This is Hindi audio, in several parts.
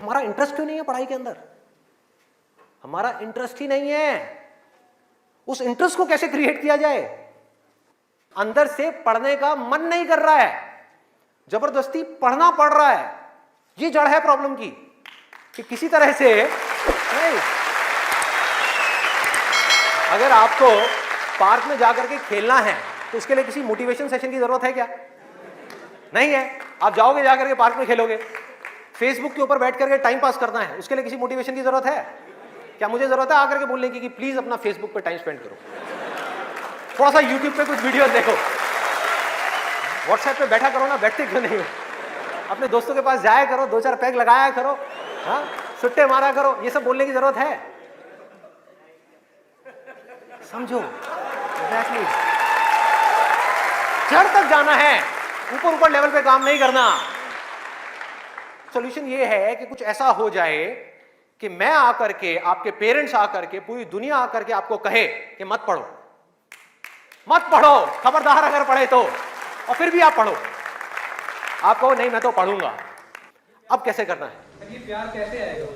हमारा इंटरेस्ट क्यों नहीं है पढ़ाई के अंदर? हमारा इंटरेस्ट ही नहीं है। उस इंटरेस्ट को कैसे क्रिएट किया जाए? अंदर से पढ़ने का मन नहीं कर रहा है, जबरदस्ती पढ़ना पड़ रहा है। ये जड़ है प्रॉब्लम की कि किसी तरह से नहीं। अगर आपको पार्क में जाकर के खेलना है तो उसके लिए किसी मोटिवेशन सेशन की जरूरत है क्या? नहीं है। आप जाओगे जाकर के पार्क में खेलोगे। फेसबुक के ऊपर बैठ करके टाइम पास करना है, उसके लिए किसी मोटिवेशन की जरूरत है क्या? मुझे जरूरत है आकर के बोलने की कि प्लीज अपना फेसबुक पे टाइम स्पेंड करो, थोड़ा सा यूट्यूब पे कुछ वीडियो देखो, व्हाट्सएप पे बैठा करो ना, बैठते क्यों नहीं हो? अपने दोस्तों के पास जाया करो, 2-4 पैग लगाया करो, हाँ, सुट्टे मारा करो। ये सब बोलने की जरूरत है? समझो, एग्जैक्टली जड़ तक जाना है, ऊपर ऊपर लेवल पे काम नहीं करना। सॉल्यूशन ये है कि कुछ ऐसा हो जाए कि मैं आकर के, आपके पेरेंट्स आकर के, पूरी दुनिया आकर के आपको कहे कि मत पढ़ो, मत पढ़ो, खबरदार अगर पढ़े तो, और फिर भी आप पढ़ो। आप कहो नहीं मैं तो पढ़ूंगा। अब कैसे करना है? ये प्यार कैसे आएगा?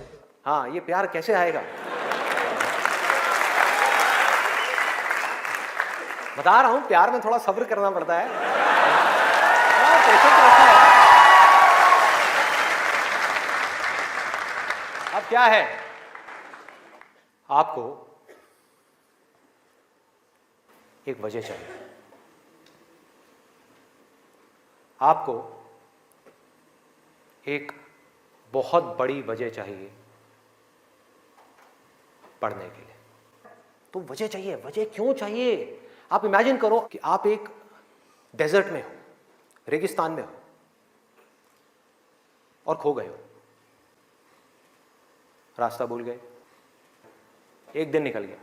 हाँ, ये प्यार कैसे आएगा? बता रहा हूं, प्यार में थोड़ा सब्र करना पड़ता है, पेशेंस रखना है। अब क्या है, आपको एक वजह चाहिए, आपको एक बहुत बड़ी वजह चाहिए पढ़ने के लिए। तो वजह चाहिए। वजह क्यों चाहिए? आप इमेजिन करो कि आप एक डेजर्ट में हो, रेगिस्तान में हो और खो गए हो, रास्ता भूल गए। 1 दिन निकल गया,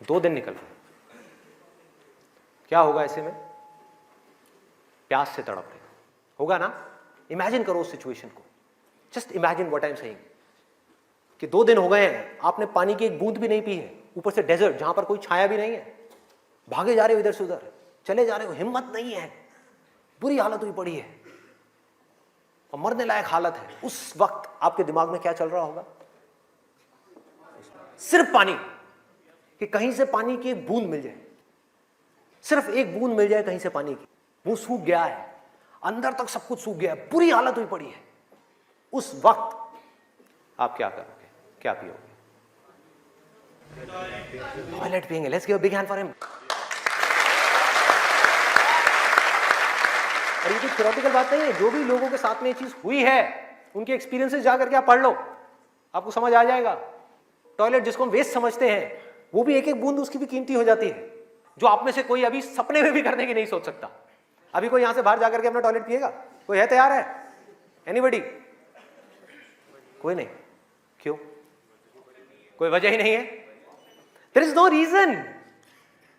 2 दिन निकल गए, क्या होगा ऐसे में? प्यास से तड़प रहे होगा ना? इमेजिन करो उस सिचुएशन को, just imagine what I am saying कि 2 दिन हो गए हैं, आपने पानी की एक बूंद भी नहीं पी है, ऊपर से डेजर्ट जहां पर कोई छाया भी नहीं है, भागे जा रहे हो इधर से उधर, चले जा रहे हो, हिम्मत नहीं है, बुरी हालत हुई पड़ी है और मरने लायक हालत है। उस वक्त आपके दिमाग में क्या चल रहा होगा? सिर्फ पानी, कि कहीं से पानी की एक बूंद मिल जाए, सिर्फ एक बूंद मिल जाए कहीं से पानी की। मुंह सूख गया है, अंदर तक सब कुछ सूख गया है, बुरी हालत हुई पड़ी है। उस वक्त आप क्या करोगे? क्या पियोगे? टॉयलेट पिएंगे। Let's give a big hand for him. और ये कोई थ्योरेटिकल बात नहीं है, जो भी लोगों के साथ में ये चीज हुई है उनके एक्सपीरियंसेस जाकर के आप पढ़ लो, आपको समझ आ जाएगा। टॉयलेट जिसको हम वेस्ट समझते हैं, वो भी एक एक बूंद उसकी भी कीमती हो जाती है, जो आप में से कोई अभी सपने में भी करने की नहीं सोच सकता। अभी कोई यहां से बाहर जाकर के अपना टॉयलेट पिएगा? कोई है तैयार है? एनीबॉडी? कोई नहीं। क्यों? कोई वजह ही नहीं है। There is no reason,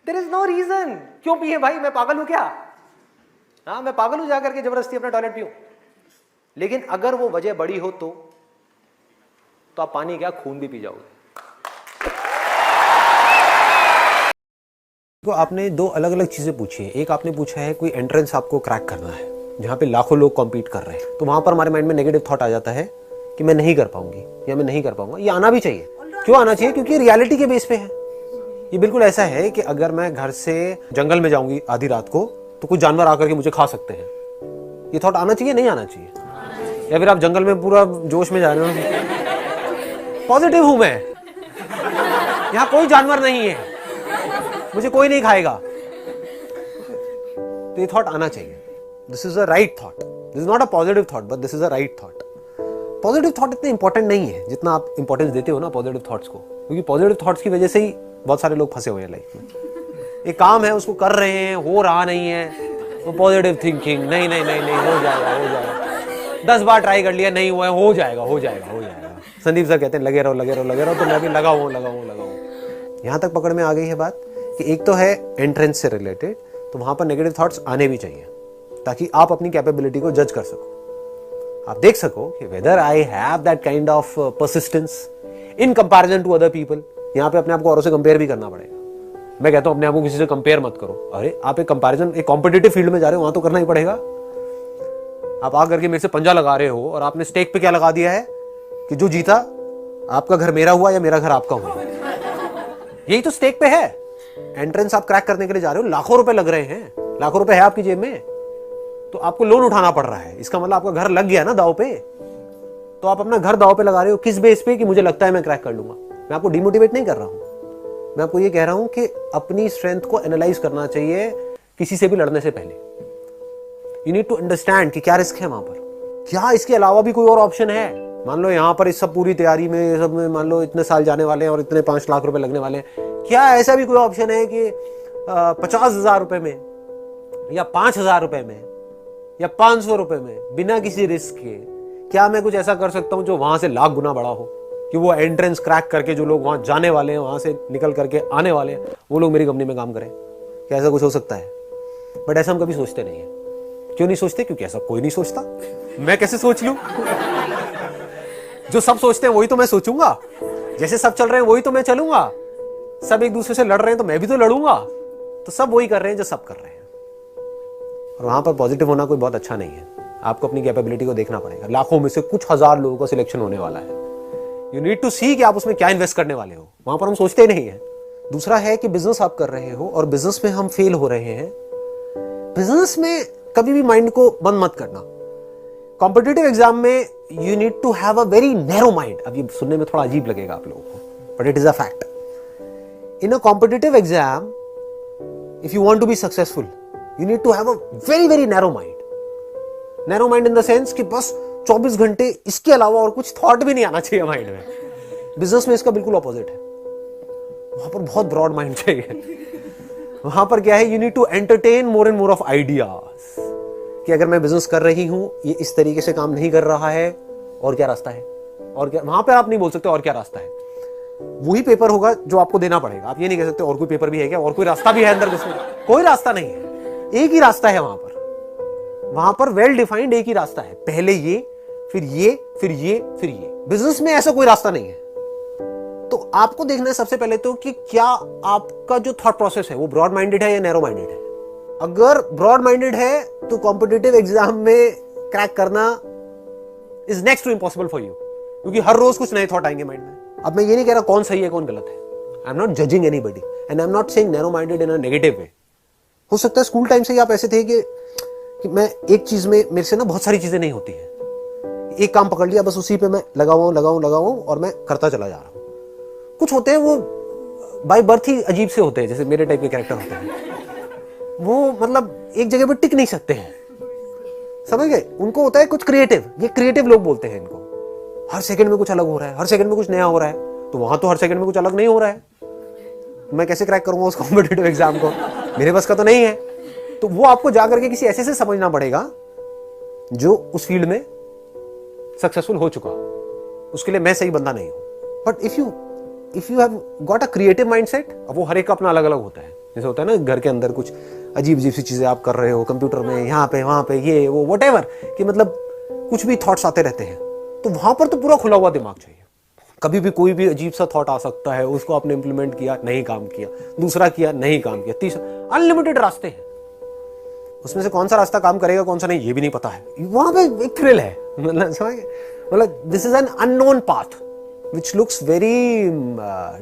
there is no reason. क्यों पिए भाई? मैं पागल हूं क्या? हाँ, मैं पागल हूं जाकर के जबरदस्ती अपना टॉयलेट पीऊं? लेकिन अगर वो वजह बड़ी हो तो आप पानी क्या, खून भी पी जाओगे। तो आपने 2 अलग अलग चीजें पूछी है। एक आपने पूछा है कोई एंट्रेंस आपको क्रैक करना है जहां पे लाखों लोग कॉम्पीट कर रहे हैं, तो वहां पर हमारे माइंड में नेगेटिव थॉट आ जाता है कि मैं नहीं कर पाऊंगी या मैं नहीं कर पाऊंगा। ये आना भी चाहिए। क्यों आना चाहिए? क्योंकि रियलिटी के बेस पे है। ये बिल्कुल ऐसा है कि अगर मैं घर से जंगल में जाऊंगी आधी रात को तो कुछ जानवर आकर के मुझे खा सकते हैं। ये थॉट आना चाहिए, नहीं आना चाहिए? या फिर आप जंगल में पूरा जोश में जा रहे हो, पॉजिटिव हूं मैं, यहां कोई जानवर नहीं है, मुझे कोई नहीं खाएगा, तो ये थॉट आना चाहिए। This is a right thought, this is not a positive thought, but this is a right thought. Positive thought इतने इंपॉर्टेंट नहीं है जितना आप इंपॉर्टेंस देते हो ना पॉजिटिव थॉट्स को, क्योंकि पॉजिटिव थॉट्स की वजह से ही बहुत सारे लोग फंसे हुए हैं लाइफ में। एक काम है, उसको कर रहे हैं, हो रहा नहीं है, तो पॉजिटिव थिंकिंग, नहीं नहीं नहीं नहीं, हो जाएगा, हो जाएगा, 10 बार ट्राई कर लिया, नहीं हुआ है, हो जाएगा, हो जाएगा, हो जाएगा। संदीप सर कहते हैं लगे रहो, लगे रहो, लगे रहो, तो मैं भी लगा हूं, लगा हूं, लगा हूं। यहां तक पकड़ में आ गई है बात कि एक तो है एंट्रेंस से रिलेटेड, तो वहां पर नेगेटिव थॉट्स आने भी चाहिए ताकि आप अपनी कैपेबिलिटी को जज कर सको, आप देख सको कि whether I have that kind of persistence in comparison to other people. यहां पे अपने आप को औरों से कंपेयर भी करना पड़ेगा। मैं कहता हूं अपने आप को किसी से कंपेयर मत करो। अरे आप एक कंपैरिजन, एक कॉम्पिटिटिव फील्ड में जा रहे हो, वहां तो करना ही पड़ेगा। आप आकर के मेरे से पंजा लगा रहे हो और आपने स्टेक पे क्या लगा दिया है कि जो जीता आपका घर मेरा हुआ या मेरा घर आपका हुआ। यही तो स्टेक पे है। एंट्रेंस आप क्रैक करने के लिए जा रहे हो, लाखों रुपए लग रहे हैं, लाखों रुपए है आपकी जेब में, तो आपको लोन उठाना पड़ रहा है। इसका मतलब आपका घर लग गया ना दाव पे। तो आप अपना घर दाव पे लगा रहे हो किस बेस पे कि मुझे लगता है मैं क्रैक कर लूंगा। मैं आपको डिमोटिवेट नहीं कर रहा हूं, मैं आपको ये कह रहा हूं कि अपनी स्ट्रेंथ को एनालाइज करना चाहिए किसी से भी लड़ने से पहले। यू नीड टू अंडरस्टैंड कि क्या रिस्क है वहां पर, क्या इसके अलावा भी कोई और ऑप्शन है। मान लो यहां पर इस सब पूरी तैयारी में सब में मान लो इतने साल जाने वाले हैं और इतने 5 लाख रुपए लगने वाले हैं, क्या ऐसा भी कोई ऑप्शन है कि 50,000 रुपए में या 5,000 रुपए में या 500 रुपए में बिना किसी रिस्क के क्या मैं कुछ ऐसा कर सकता हूं जो वहां से लाख गुना बड़ा हो, कि वो एंट्रेंस क्रैक करके जो लोग वहां जाने वाले हैं, वहां से निकल करके आने वाले हैं, वो लोग मेरी कंपनी में काम करें। क्या ऐसा कुछ हो सकता है? बट ऐसा हम कभी सोचते नहीं है। क्यों नहीं सोचते? क्योंकि ऐसा कोई नहीं सोचता। मैं कैसे सोच लूं? जो सब सोचते हैं वही तो मैं सोचूंगा, जैसे सब चल रहे हैं वही तो मैं चलूंगा। सब एक दूसरे से लड़ रहे हैं तो मैं भी तो लड़ूंगा। तो सब वही कर रहे हैं जो सब कर रहे हैं। और वहां पर पॉजिटिव होना कोई बहुत अच्छा नहीं है। आपको अपनी कैपेबिलिटी को देखना पड़ेगा। लाखों में से कुछ हजार लोगों का सिलेक्शन होने वाला है। यू नीड टू सी कि आप उसमें क्या इन्वेस्ट करने वाले हो। वहां पर हम सोचते नहीं है। दूसरा है कि बिजनेस आप कर रहे हो और बिजनेस में हम फेल हो रहे हैं। बिजनेस में कभी भी माइंड को बंद मत करना। कॉम्पिटिटिव एग्जाम में you need to have a very narrow mind. अब ये सुनने में थोड़ा अजीब लगेगा आप लोगों को, but it is a fact. In a competitive exam if you want to be successful you need to have a very very narrow mind. Narrow mind in the sense कि बस 24 घंटे इसके अलावा और कुछ थॉट भी नहीं आना चाहिए माइंड में। बिजनेस में इसका बिल्कुल ऑपोजिट है। वहां पर बहुत ब्रॉड माइंड चाहिए। वहां पर क्या है, you need to entertain more and more of ideas कि अगर मैं बिजनेस कर रही हूं, ये इस तरीके से काम नहीं कर रहा है, और क्या रास्ता है, और क्या। वहां पर आप नहीं बोल सकते और क्या रास्ता है। वही पेपर होगा जो आपको देना पड़ेगा। आप ये नहीं कह सकते और कोई पेपर भी है क्या, और कोई रास्ता भी है अंदर घुसने का। कोई रास्ता नहीं है, एक ही रास्ता है वहां पर। वहां पर वेल डिफाइंड एक ही रास्ता है। पहले ये, फिर ये, फिर ये, फिर ये। बिजनेस में ऐसा कोई रास्ता नहीं है। तो आपको देखना है सबसे पहले तो कि क्या आपका जो थॉट प्रोसेस है वो ब्रॉड माइंडेड है या नैरो माइंडेड है। अगर ब्रॉड माइंडेड है तो कॉम्पिटिटिव एग्जाम में क्रैक करना is next to impossible for you, क्योंकि हर रोज कुछ नए थॉट आएंगे माइंड में। अब मैं ये नहीं कह रहा कौन सही है कौन गलत है। I am not judging anybody and I am not saying narrow minded in a negative way. हो सकता है स्कूल टाइम से ही आप ऐसे थे कि मैं एक चीज में, मेरे से ना बहुत सारी चीजें नहीं होती है। एक काम पकड़ लिया, बस उसी पे मैं लगाऊं और मैं करता चला जा रहा हूं। कुछ होते हैं वो बाय बर्थ ही अजीब से होते हैं, जैसे मेरे टाइप के कैरेक्टर होते हैं। वो मतलब एक जगह पर टिक नहीं सकते हैं, समझ गए। उनको होता है कुछ क्रिएटिव, ये क्रिएटिव लोग बोलते हैं इनको। हर सेकंड में कुछ अलग हो रहा है, हर सेकंड में कुछ नया हो रहा है। तो वहां तो हर सेकंड में कुछ अलग नहीं हो रहा है। मैं कैसे क्रैक करूंगा उस कॉम्पिटिटिव एग्जाम को? मेरे बस का तो नहीं है। तो वो आपको जाकर के किसी ऐसे से समझना पड़ेगा जो उस फील्ड में सक्सेसफुल हो चुका। उसके लिए मैं सही बंदा नहीं हूं। But if you have got a creative mindset, अब वो हर एक का अपना अलग अलग होता है। जैसे होता है ना घर के अंदर कुछ अजीब अजीब सी चीजें आप कर रहे हो, कंप्यूटर में यहाँ पे वहां पे ये वो व्हाटएवर, कि मतलब कुछ भी थॉट्स आते रहते हैं। तो वहां पर तो पूरा खुला हुआ दिमाग चाहिए। कभी भी कोई भी अजीब सा थॉट आ सकता है, उसको आपने इंप्लीमेंट किया, नहीं काम किया, दूसरा किया, नहीं काम किया, तीसरा। अनलिमिटेड रास्ते हैं, उसमें से कौन सा रास्ता काम करेगा कौन सा नहीं ये भी नहीं पता है। वहां पे एक थ्रिल है, मतलब this is an unknown path which looks very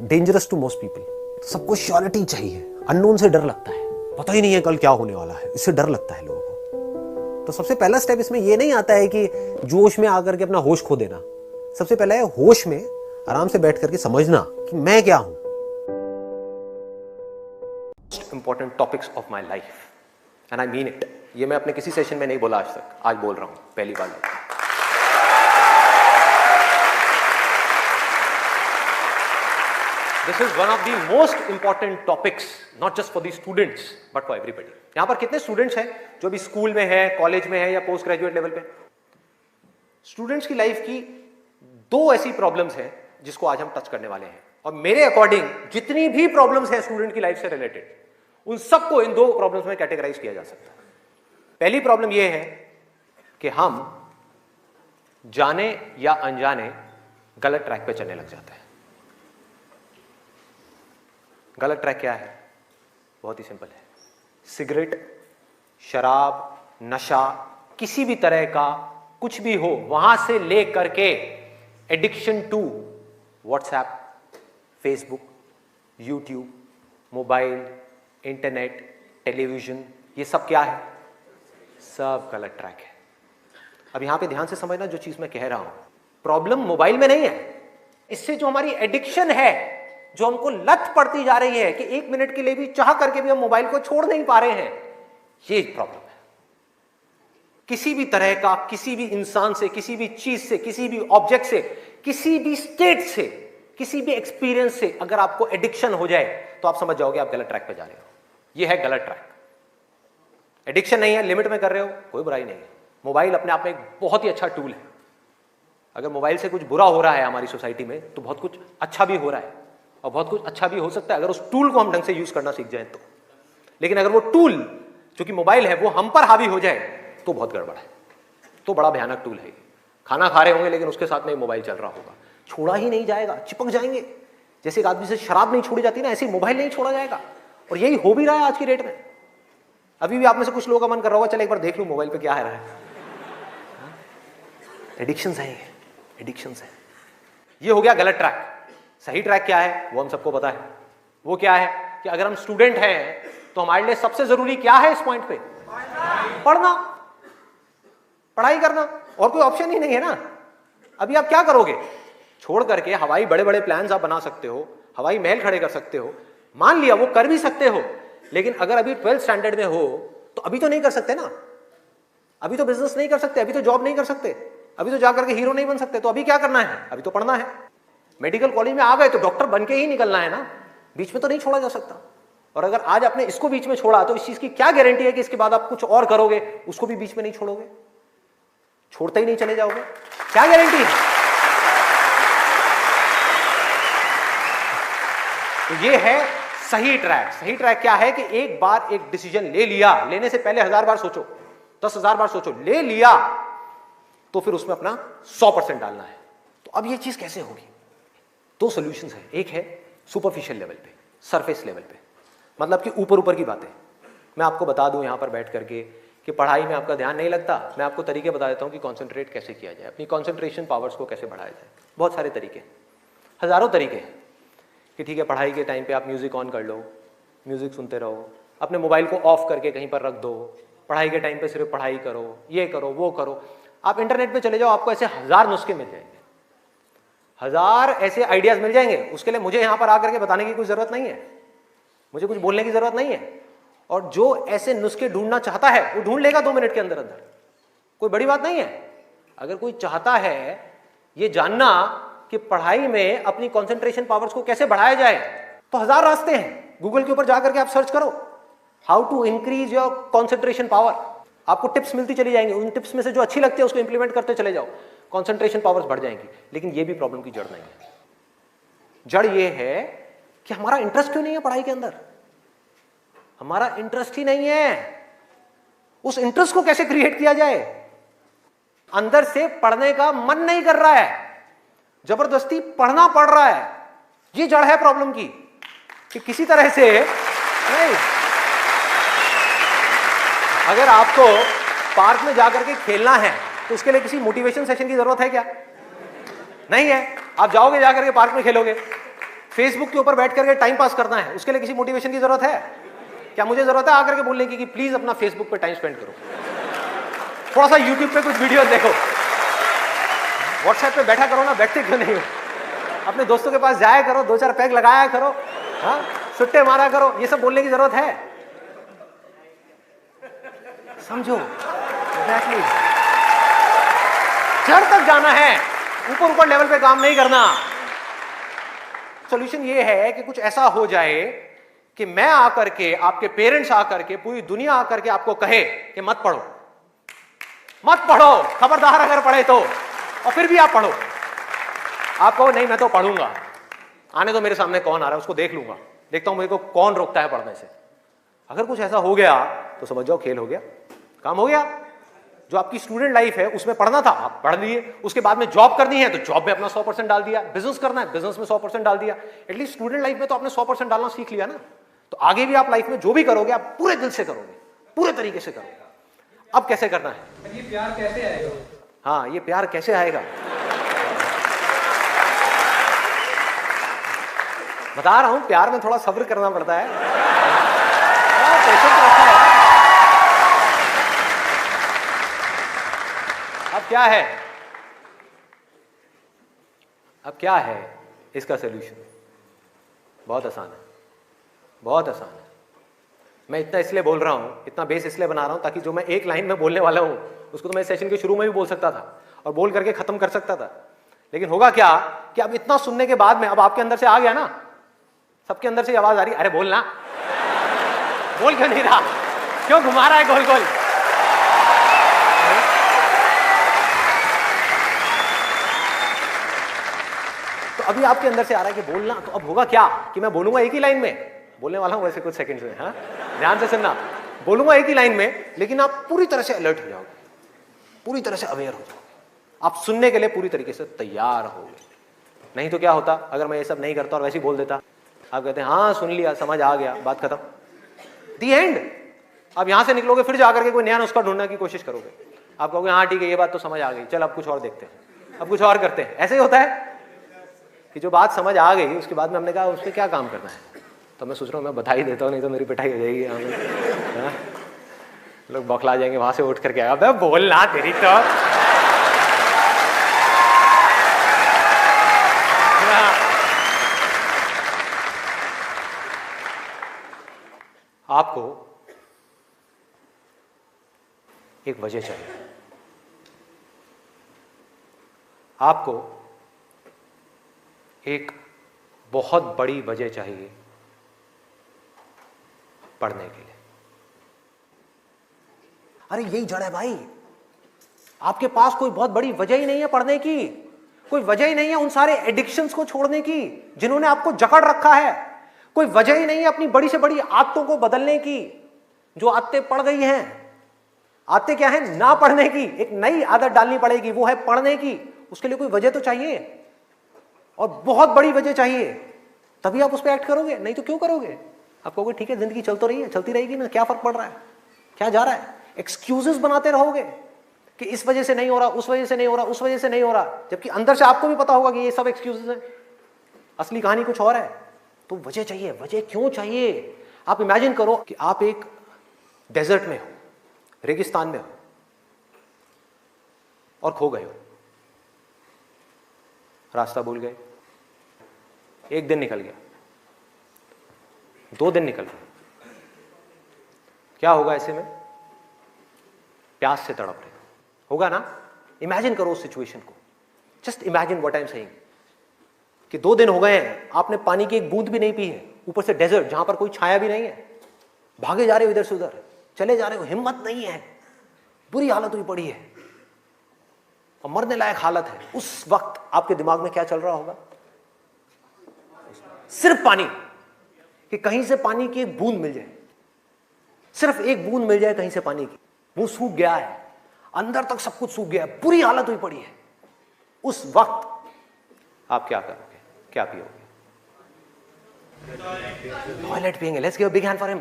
dangerous to most people. सबको श्योरिटी चाहिए। अननोन से डर लगता है, पता ही नहीं है कल क्या होने वाला है, इससे डर लगता है लोगों को। तो सबसे पहला स्टेप इसमें ये नहीं आता है कि जोश में आकर के अपना होश खो देना। सबसे पहला है होश में आराम से बैठ करके समझना कि मैं क्या हूं। Most important topics of my life and I mean it. ये मैं अपने किसी सेशन में नहीं बोला आज तक, आज बोल रहा हूं पहली बार। This is one of the most important topics, not just for the students, but for everybody. यहां पर कितने स्टूडेंट्स हैं जो भी स्कूल में है, कॉलेज में है या पोस्ट ग्रेजुएट लेवल पे? स्टूडेंट्स की लाइफ की दो ऐसी प्रॉब्लम्स हैं जिसको आज हम टच करने वाले हैं। और मेरे अकॉर्डिंग जितनी भी प्रॉब्लम्स हैं स्टूडेंट की लाइफ से रिलेटेड, उन सबको इन दो प्रॉब्लम्स में कैटेगराइज किया जा सकता है। पहली प्रॉब्लम यह है कि हम जाने या अनजाने गलत ट्रैक पे चलने लग जाते हैं। गलत ट्रैक क्या है? बहुत ही सिंपल है। सिगरेट, शराब, नशा, किसी भी तरह का कुछ भी हो, वहां से ले करके addiction to WhatsApp, Facebook, YouTube, mobile, internet, television, ये सब क्या है? सब गलत ट्रैक है। अब यहां पे ध्यान से समझना जो चीज मैं कह रहा हूं, प्रॉब्लम मोबाइल में नहीं है, इससे जो हमारी एडिक्शन है, जो हमको लत पड़ती जा रही है कि 1 मिनट के लिए भी चाह करके भी हम मोबाइल को छोड़ नहीं पा रहे हैं, ये प्रॉब्लम है। किसी भी तरह का, किसी भी इंसान से, किसी भी चीज से, किसी भी ऑब्जेक्ट से, किसी भी स्टेट से, किसी भी एक्सपीरियंस से अगर आपको एडिक्शन हो जाए तो आप समझ जाओगे आप गलत ट्रैक पे जा रहे हो। ये है गलत ट्रैक। एडिक्शन नहीं है, लिमिट में कर रहे हो, कोई बुराई नहीं है। मोबाइल अपने आप में एक बहुत ही अच्छा टूल है। अगर मोबाइल से कुछ बुरा हो रहा है हमारी सोसाइटी में तो बहुत कुछ अच्छा भी हो रहा है, और बहुत कुछ अच्छा भी हो सकता है अगर उस टूल को हम ढंग से यूज करना सीख जाए तो। लेकिन अगर वो टूल जो कि मोबाइल है वो हम पर हावी हो जाए तो बहुत गड़बड़ है, तो बड़ा भयानक टूल है। खाना खा रहे होंगे लेकिन उसके साथ में मोबाइल चल रहा होगा, छोड़ा ही नहीं जाएगा, चिपक जाएंगे। जैसे एक आदमी से शराब नहीं छोड़ी जाती ना, ऐसे मोबाइल नहीं छोड़ा जाएगा। और यही हो भी रहा है आज की डेट में। अभी भी आप में से कुछ लोगों का मन कर रहा होगा चल एक बार देख लूं मोबाइल पे क्या है रहा है। एडिक्शंस है, एडिक्शंस है। ये हो गया गलत ट्रैक। सही ट्रैक क्या है वो हम सबको पता है। वो क्या है कि अगर हम स्टूडेंट हैं तो हमारे लिए सबसे जरूरी क्या है इस पॉइंट पे? पढ़ना, पढ़ाई करना, और कोई ऑप्शन ही नहीं है ना। अभी आप क्या करोगे? छोड़ करके हवाई बड़े बड़े प्लान्स आप बना सकते हो, हवाई महल खड़े कर सकते हो, मान लिया वो कर भी सकते हो, लेकिन अगर अभी 12th स्टैंडर्ड में हो तो अभी तो नहीं कर सकते ना। अभी तो बिजनेस नहीं कर सकते, अभी तो जॉब नहीं कर सकते, अभी तो जाकर के हीरो नहीं बन सकते। तो अभी क्या करना है? अभी तो पढ़ना है। मेडिकल कॉलेज में आ गए तो डॉक्टर बन के ही निकलना है ना, बीच में तो नहीं छोड़ा जा सकता। और अगर आज आपने इसको बीच में छोड़ा तो इस चीज की क्या गारंटी है कि इसके बाद आप कुछ और करोगे, उसको भी बीच में नहीं छोड़ोगे, छोड़ते ही नहीं चले जाओगे? क्या गारंटी है? तो ये है सही ट्रैक। सही ट्रैक क्या है कि एक बार एक डिसीजन ले लिया, लेने से पहले 1000 बार सोचो, 10,000 बार सोचो, ले लिया तो फिर उसमें अपना 100% डालना है। तो अब ये चीज कैसे होगी? 2 सॉल्यूशंस है। एक है सुपरफिशियल लेवल पे, सरफेस लेवल पे, मतलब कि ऊपर ऊपर की बातें। मैं आपको बता दूं यहां पर बैठ करके कि पढ़ाई में आपका ध्यान नहीं लगता, मैं आपको तरीके बता देता हूं कि कंसंट्रेट कैसे किया जाए, अपनी कंसंट्रेशन पावर्स को कैसे बढ़ाया जाए। बहुत सारे तरीके, हजारों तरीके हैं कि ठीक है पढ़ाई के टाइम पे आप म्यूजिक ऑन कर लो, म्यूजिक सुनते रहो, अपने मोबाइल को ऑफ करके कहीं पर रख दो, पढ़ाई के टाइम पे सिर्फ पढ़ाई करो, ये करो वो करो। आप इंटरनेट पे चले जाओ, आपको ऐसे 1000 नुस्खे मिल जाएंगे, 1000 ऐसे आइडियाज मिल जाएंगे। उसके लिए मुझे यहां पर आकर के बताने की कोई जरूरत नहीं है, मुझे कुछ बोलने की जरूरत नहीं है। और जो ऐसे नुस्खे ढूंढना चाहता है वो ढूंढ लेगा 2 मिनट के अंदर अंदर, कोई बड़ी बात नहीं है। अगर कोई चाहता है ये जानना कि पढ़ाई में अपनी कंसंट्रेशन पावर्स को कैसे बढ़ाया जाए तो 1000 रास्ते हैं। गूगल के ऊपर जाकर के आप सर्च करो how to increase your concentration power, आपको टिप्स मिलती चली जाएंगी। उन टिप्स में से जो अच्छी लगती है उसको इंप्लीमेंट करते चले जाओ, कंसंट्रेशन पावर्स बढ़ जाएंगी। लेकिन ये भी प्रॉब्लम की जड़ नहीं है। जड़ ये है कि हमारा इंटरेस्ट क्यों नहीं है पढ़ाई के अंदर? हमारा इंटरेस्ट ही नहीं है। उस इंटरेस्ट को कैसे क्रिएट किया जाए? अंदर से पढ़ने का मन नहीं कर रहा है, जबरदस्ती पढ़ना पड़ रहा है। ये जड़ है प्रॉब्लम की कि किसी तरह से नहीं। अगर आपको पार्क में जाकर के खेलना है तो उसके लिए किसी मोटिवेशन सेशन की जरूरत है क्या? नहीं है। आप जाओगे जाकर के पार्क में खेलोगे। फेसबुक के ऊपर बैठ करके टाइम पास करना है, उसके लिए किसी मोटिवेशन की जरूरत है क्या? मुझे जरूरत है आकर के बोलने की कि प्लीज अपना फेसबुक पे टाइम स्पेंड करो, थोड़ा सा यूट्यूब पे कुछ वीडियो देखो, व्हाट्सएप पे बैठा करो ना, बैठते क्यों नहीं हो? अपने दोस्तों के पास जाया करो, 2-4 पैग लगाया करो, हाँ सुट्टे मारा करो। ये सब बोलने की जरूरत है? समझो एग्जैक्टली। जड़ तक जाना है, ऊपर ऊपर लेवल पे काम नहीं करना। सॉल्यूशन ये है कि कुछ ऐसा हो जाए कि मैं आकर के, आपके पेरेंट्स आकर के, पूरी दुनिया आकर के आपको कहे कि मत पढ़ो, मत पढ़ो, खबरदार अगर पढ़े तो, और फिर भी आप पढ़ो। आप कहो नहीं मैं तो पढ़ूंगा, आने तो मेरे सामने कौन आ रहा है उसको देख लूंगा, देखता हूं मेरे को कौन रोकता है पढ़ने से। अगर कुछ ऐसा हो गया तो समझ जाओ खेल हो गया, काम हो गया। जो आपकी स्टूडेंट लाइफ है उसमें पढ़ना था, आप पढ़ लिए। उसके बाद में जॉब करनी है तो जॉब में अपना 100% डाल दिया, बिजनेस करना है बिजनेस में 100% डाल दिया। एटलीस्ट स्टूडेंट लाइफ में तो आपने 100% डालना सीख लिया ना। तो आगे भी आप लाइफ में जो भी करोगे आप पूरे दिल से करोगे, पूरे तरीके से करोगे। अब कैसे करना है, ये प्यार कैसे आएगा? हाँ ये प्यार कैसे आएगा, बता रहा हूं प्यार में थोड़ा सब्र करना पड़ता है, पेशेंस रखना है। अब क्या है, अब क्या है इसका सोल्यूशन? बहुत आसान है, बहुत आसान है। मैं इतना इसलिए बोल रहा हूं, इतना बेस इसलिए बना रहा हूं ताकि जो मैं एक लाइन में बोलने वाला हूं उसको तो मैं सेशन के शुरू में भी बोल सकता था और बोल करके खत्म कर सकता था, लेकिन होगा क्या कि अब इतना सुनने के बाद में अब आपके अंदर से आ गया ना, सबके अंदर से आवाज आ रही, अरे बोलना, बोल क्यों नहीं रहा, क्यों घुमा रहा है गोल गोल। तो अभी आपके अंदर से आ रहा है कि बोलना, तो अब होगा क्या कि मैं बोलूंगा एक ही लाइन में, बोलने वाला हूं वैसे कुछ सेकंड्स में, हाँ ध्यान से सुनना, बोलूंगा एक ही लाइन में, लेकिन आप पूरी तरह से अलर्ट हो जाओगे, पूरी तरह से अवेयर हो जाओगे, आप सुनने के लिए पूरी तरीके से तैयार होगे। नहीं तो क्या होता अगर मैं ये सब नहीं करता और वैसे ही बोल देता, आप कहते हैं हाँ सुन लिया, समझ आ गया, बात खत्म, दी एंड। अब यहां से निकलोगे फिर जाकर के कोई नया नुस्खा ढूंढने की कोशिश करोगे, आप कहोगे हाँ ठीक है ये बात तो समझ आ गई, चल अब कुछ और देखते हैं, अब कुछ और करते हैं। ऐसे ही होता है कि जो बात समझ आ गई उसके बाद में हमने कहा उस पर क्या काम करना है, तो मैं सोच रहा हूँ मैं बधाई देता हूँ, नहीं तो मेरी पिटाई हो जाएगी यहाँ में, लोग बौखला जाएंगे वहां से उठ करके, अबे बोलना तेरी तो। आपको एक वजह चाहिए, आपको एक बहुत बड़ी वजह चाहिए पढ़ने के लिए। अरे यही जड़ है भाई, आपके पास कोई बहुत बड़ी वजह ही नहीं है पढ़ने की, कोई वजह ही नहीं है उन सारे एडिक्शंस को छोड़ने की जिन्होंने आपको जकड़ रखा है, कोई वजह ही नहीं है अपनी बड़ी से बड़ी आदतों को बदलने की, जो आदतें पड़ गई हैं। आदतें क्या है, ना पढ़ने की, एक नई आदत डालनी पड़ेगी, वो है पढ़ने की। उसके लिए कोई वजह तो चाहिए और बहुत बड़ी वजह चाहिए, तभी आप उस पर एक्ट करोगे, नहीं तो क्यों करोगे। आप कहोगे ठीक है जिंदगी चल तो रही है, चलती रहेगी ना, क्या फर्क पड़ रहा है, क्या जा रहा है, एक्सक्यूजेस बनाते रहोगे कि इस वजह से नहीं हो रहा, उस वजह से नहीं हो रहा, उस वजह से नहीं हो रहा, जबकि अंदर से आपको भी पता होगा कि ये सब एक्सक्यूजेस हैं, असली कहानी कुछ और है। तो वजह चाहिए। वजह क्यों चाहिए? आप इमेजिन करो कि आप एक डेजर्ट में हो, रेगिस्तान में हो और खो गए हो, रास्ता भूल गए, एक दिन निकल गया, 2 दिन निकल गए, क्या होगा ऐसे में? प्यास से तड़प रहे होगा ना। इमेजिन करो उस सिचुएशन को, just imagine what I am saying कि 2 दिन हो गए हैं, आपने पानी की एक बूंद भी नहीं पी है, ऊपर से डेजर्ट जहां पर कोई छाया भी नहीं है, भागे जा रहे हो इधर से उधर, चले जा रहे हो, हिम्मत नहीं है, बुरी हालत हुई पड़ी है और मरने लायक हालत है। उस वक्त आपके दिमाग में क्या चल रहा होगा? सिर्फ पानी, कि कहीं से पानी की एक बूंद मिल जाए, सिर्फ एक बूंद मिल जाए कहीं से पानी की। वो सूख गया है, अंदर तक सब कुछ सूख गया है, बुरी हालत हुई पड़ी है। उस वक्त आप क्या करोगे, क्या पियोगे? टॉयलेट पिएंगे। Let's give a big hand for him.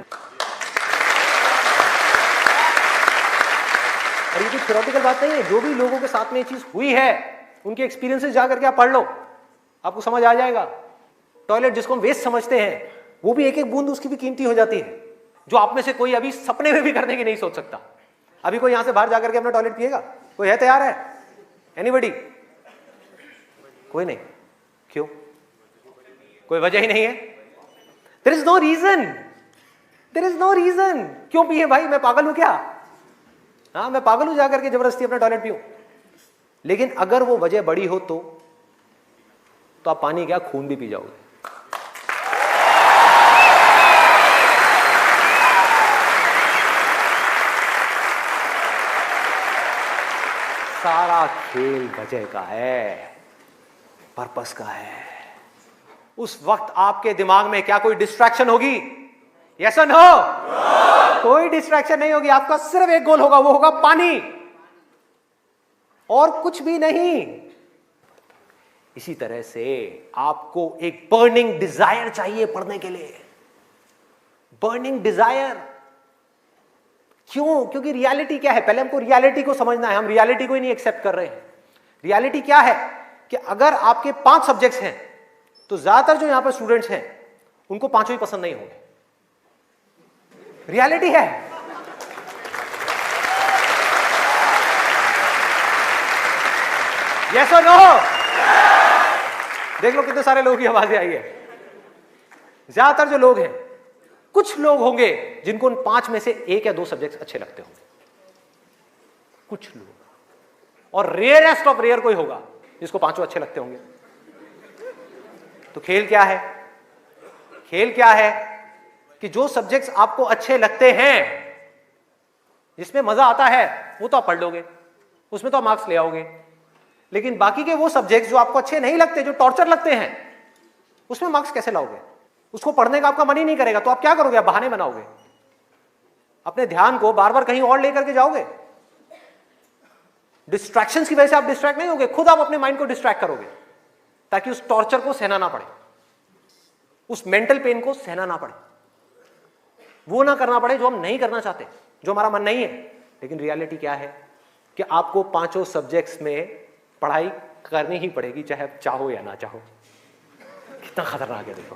और ये कोई थ्योरेटिकल बात नहीं है, जो भी लोगों के साथ में ये चीज हुई है उनके एक्सपीरियंसेस जा करके आप पढ़ लो, आपको समझ आ जाएगा। टॉयलेट जिसको हम वेस्ट समझते हैं, वो भी एक एक बूंद उसकी भी कीमती हो जाती है, जो आप में से कोई अभी सपने में भी करने की नहीं सोच सकता। अभी कोई यहां से बाहर जाकर के अपना टॉयलेट पिएगा? कोई है तैयार है? एनीबॉडी? कोई नहीं। क्यों? कोई वजह ही नहीं है। There is no reason, there is no reason. क्यों पिए भाई? मैं पागल हूं क्या? हाँ मैं पागल हूं जाकर के जबरदस्ती अपना टॉयलेट पीऊं? लेकिन अगर वो वजह बड़ी हो तो आप पानी क्या, खून भी पी जाओगे। सारा खेल वजह का है, पर्पस का है। उस वक्त आपके दिमाग में क्या कोई डिस्ट्रैक्शन होगी? यस और नो? कोई डिस्ट्रैक्शन नहीं होगी। आपका सिर्फ एक गोल होगा, वो होगा पानी, और कुछ भी नहीं। इसी तरह से आपको एक बर्निंग डिजायर चाहिए पढ़ने के लिए। बर्निंग डिजायर क्यों? क्योंकि रियलिटी क्या है, पहले हमको रियलिटी को समझना है। हम रियलिटी को ही नहीं एक्सेप्ट कर रहे हैं। रियलिटी क्या है कि अगर आपके 5 सब्जेक्ट्स हैं तो ज्यादातर जो यहां पर स्टूडेंट्स हैं उनको 5 ही पसंद नहीं होंगे। रियलिटी है। यस और नो? देख लो कितने सारे लोगों की आवाजें आई है। ज्यादातर जो लोग हैं, कुछ लोग होंगे जिनको उन 5 में से 1 या 2 सब्जेक्ट अच्छे लगते होंगे, कुछ लोग, और रेयरेस्ट ऑफ रेयर कोई होगा जिसको 5 अच्छे लगते होंगे। तो खेल क्या है? खेल क्या है कि जो सब्जेक्ट्स आपको अच्छे लगते हैं, जिसमें मजा आता है, वो तो आप पढ़ लोगे, उसमें तो आप मार्क्स ले आओगे। लेकिन बाकी के वो सब्जेक्ट्स जो आपको अच्छे नहीं लगते, जो टॉर्चर लगते हैं, उसमें मार्क्स कैसे लाओगे? उसको पढ़ने का आपका मन ही नहीं करेगा, तो आप क्या करोगे? आप बहाने बनाओगे, अपने ध्यान को बार बार कहीं और लेकर के जाओगे। डिस्ट्रैक्शंस की वजह से आप डिस्ट्रैक्ट नहीं होगे, खुद आप अपने माइंड को डिस्ट्रैक्ट करोगे ताकि उस टॉर्चर को सहना ना पड़े, उस मेंटल पेन को सहना ना पड़े, वो ना करना पड़े जो हम नहीं करना चाहते, जो हमारा मन नहीं है। लेकिन रियलिटी क्या है कि आपको 5 सब्जेक्ट्स में पढ़ाई करनी ही पड़ेगी, चाहे आप चाहो या ना चाहो। कितना खतरनाक है देखो।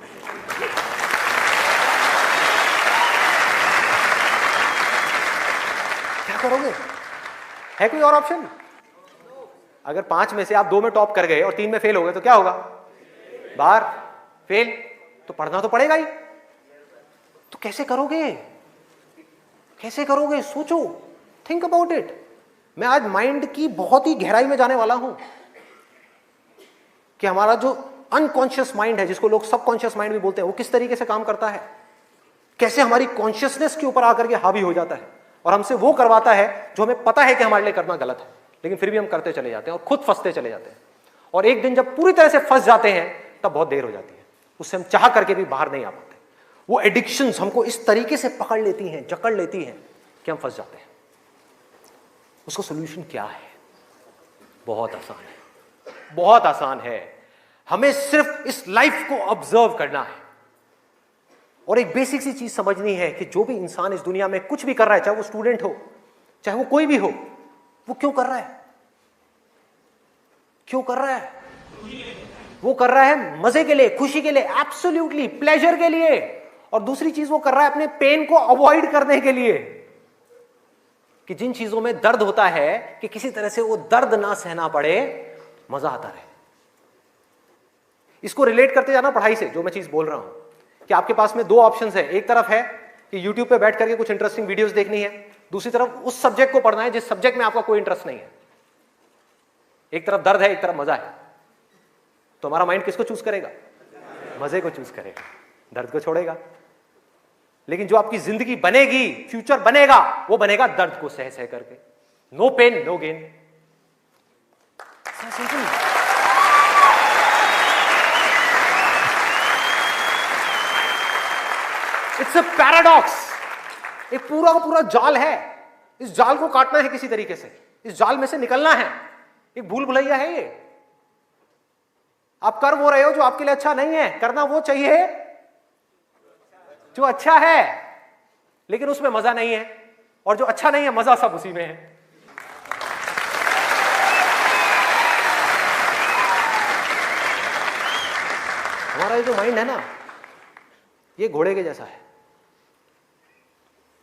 क्या करोगे? है कोई और ऑप्शन? अगर 5 में से आप 2 में टॉप कर गए और 3 में फेल हो गए तो क्या होगा? बाहर फेल। तो पढ़ना तो पड़ेगा ही। तो कैसे करोगे? कैसे करोगे? सोचो, थिंक अबाउट इट। मैं आज माइंड की बहुत ही गहराई में जाने वाला हूं कि हमारा जो अनकॉन्शियस माइंड है, जिसको लोग सबकॉन्शियस माइंड भी बोलते हैं, वो किस तरीके से काम करता है, कैसे हमारी कॉन्शियसनेस के ऊपर आकर के हावी हो जाता है और हमसे वो करवाता है जो हमें पता है कि हमारे लिए करना गलत है, लेकिन फिर भी हम करते चले जाते हैं और खुद फंसते चले जाते हैं। और एक दिन जब पूरी तरह से फंस जाते हैं तब बहुत देर हो जाती है, उससे हम चाह करके भी बाहर नहीं आ पाते। वो एडिक्शंस हमको इस तरीके से पकड़ लेती हैं, जकड़ लेती हैं कि हम फंस जाते हैं। उसका सोल्यूशन क्या है? बहुत आसान है, बहुत आसान है। हमें सिर्फ इस लाइफ को ऑब्जर्व करना है और एक बेसिक सी चीज समझनी है कि जो भी इंसान इस दुनिया में कुछ भी कर रहा है, चाहे वो स्टूडेंट हो, चाहे वो कोई भी हो, वो क्यों कर रहा है? क्यों कर रहा है? वो कर रहा है मजे के लिए, खुशी के लिए, एब्सोल्युटली प्लेजर के लिए। और दूसरी चीज वो कर रहा है अपने पेन को अवॉइड करने के लिए, कि जिन चीजों में दर्द होता है कि किसी तरह से वो दर्द ना सहना पड़े, मजा आता रहे। इसको रिलेट करते जाना पढ़ाई से, जो मैं चीज बोल रहा हूं कि आपके पास में 2 ऑप्शंस है। एक तरफ है कि YouTube पे बैठ करके कुछ इंटरेस्टिंग वीडियोस देखनी है, दूसरी तरफ उस सब्जेक्ट को पढ़ना है जिस सब्जेक्ट में आपका कोई इंटरेस्ट नहीं है। एक तरफ दर्द है, एक तरफ मजा है, तो हमारा माइंड किसको चूज करेगा? मजे को चूज करेगा, दर्द को छोड़ेगा। लेकिन जो आपकी जिंदगी बनेगी, फ्यूचर बनेगा, वो बनेगा दर्द को सह सह करके। No pain no gain. It's a paradox. एक पूरा का पूरा जाल है, इस जाल को काटना है किसी तरीके से, इस जाल में से निकलना है। एक भूल भुलैया है ये। आप कर वो रहे हो जो आपके लिए अच्छा नहीं है, करना वो चाहिए जो अच्छा है, लेकिन उसमें मजा नहीं है, और जो अच्छा नहीं है मजा सब उसी में है। हमारा ये जो माइंड है ना, ये घोड़े के जैसा है।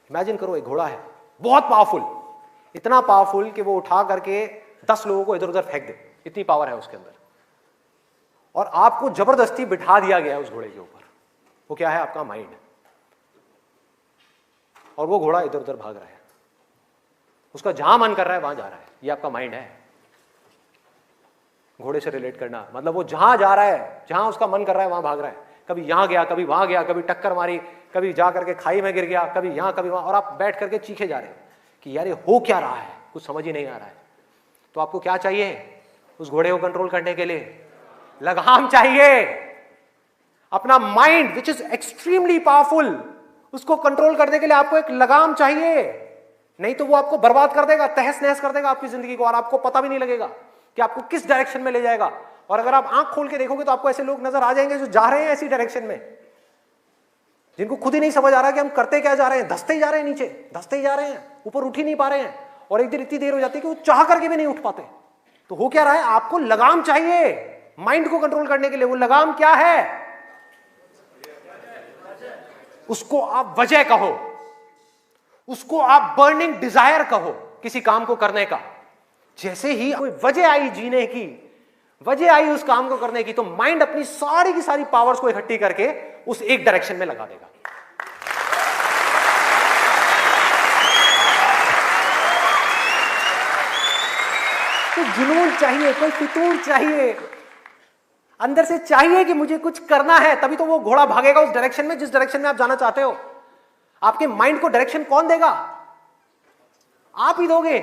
इमेजिन करो, एक घोड़ा है बहुत पावरफुल, इतना पावरफुल कि वो उठा करके 10 लोगों को इधर उधर फेंक दे, इतनी पावर है उसके अंदर। और आपको जबरदस्ती बिठा दिया गया है उस घोड़े के ऊपर। वो क्या है? आपका माइंड। और वो घोड़ा इधर उधर भाग रहा है, उसका जहां मन कर रहा है वहां जा रहा है। ये आपका माइंड है। घोड़े से रिलेट करना मतलब वो जहां जा रहा है, जहां उसका मन कर रहा है वहां भाग रहा है। कभी यहां गया, कभी वहां गया, कभी टक्कर मारी, कभी जा करके खाई में गिर गया, कभी यहां कभी वहां, और आप बैठ करके चीखे जा रहे हैं कि यार ये हो क्या रहा है, कुछ समझ ही नहीं आ रहा है। तो आपको क्या चाहिए उस घोड़े को कंट्रोल करने के लिए? लगाम चाहिए। अपना mind which is extremely powerful, उसको कंट्रोल करने के लिए आपको एक लगाम चाहिए, नहीं तो वो आपको बर्बाद कर देगा, तहस नहस कर देगा आपकी जिंदगी को, और आपको पता भी नहीं लगेगा कि आपको किस डायरेक्शन में ले जाएगा। और अगर आप आंख खोल के देखोगे तो आपको ऐसे लोग नजर आ जाएंगे जो जा रहे हैं ऐसी डायरेक्शन में। जिनको खुद ही नहीं समझ आ रहा कि हम करते क्या जा रहे हैं, धंसते ही जा रहे हैं, नीचे धंसते ही जा रहे हैं, ऊपर उठ ही नहीं पा रहे हैं, और एक दिन इतनी देर हो जाती है कि वो चाह करके भी नहीं उठ पाते। तो हो क्या रहा है, आपको लगाम चाहिए माइंड को कंट्रोल करने के लिए। वो लगाम क्या है, उसको आप वजह कहो, उसको आप बर्निंग डिजायर कहो किसी काम को करने का। जैसे ही कोई वजह आई जीने की, वजह आई उस काम को करने की, तो माइंड अपनी सारी की सारी पावर्स को इकट्ठी करके उस एक डायरेक्शन में लगा देगा। तो जुनून चाहिए, कोई फितूर चाहिए, अंदर से चाहिए कि मुझे कुछ करना है, तभी तो वो घोड़ा भागेगा उस डायरेक्शन में जिस डायरेक्शन में आप जाना चाहते हो। आपके माइंड को डायरेक्शन कौन देगा, आप ही दोगे।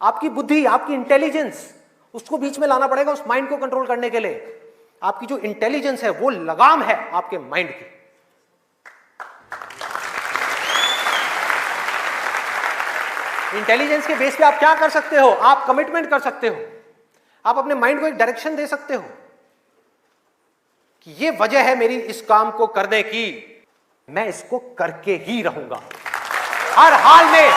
आपकी बुद्धि, आपकी इंटेलिजेंस, उसको बीच में लाना पड़ेगा उस माइंड को कंट्रोल करने के लिए। आपकी जो इंटेलिजेंस है वो लगाम है आपके माइंड की। इंटेलिजेंस के बेस पे आप क्या कर सकते हो, आप कमिटमेंट कर सकते हो, आप अपने माइंड को एक डायरेक्शन दे सकते हो कि ये वजह है मेरी इस काम को करने की, मैं इसको करके ही रहूंगा हर हाल में।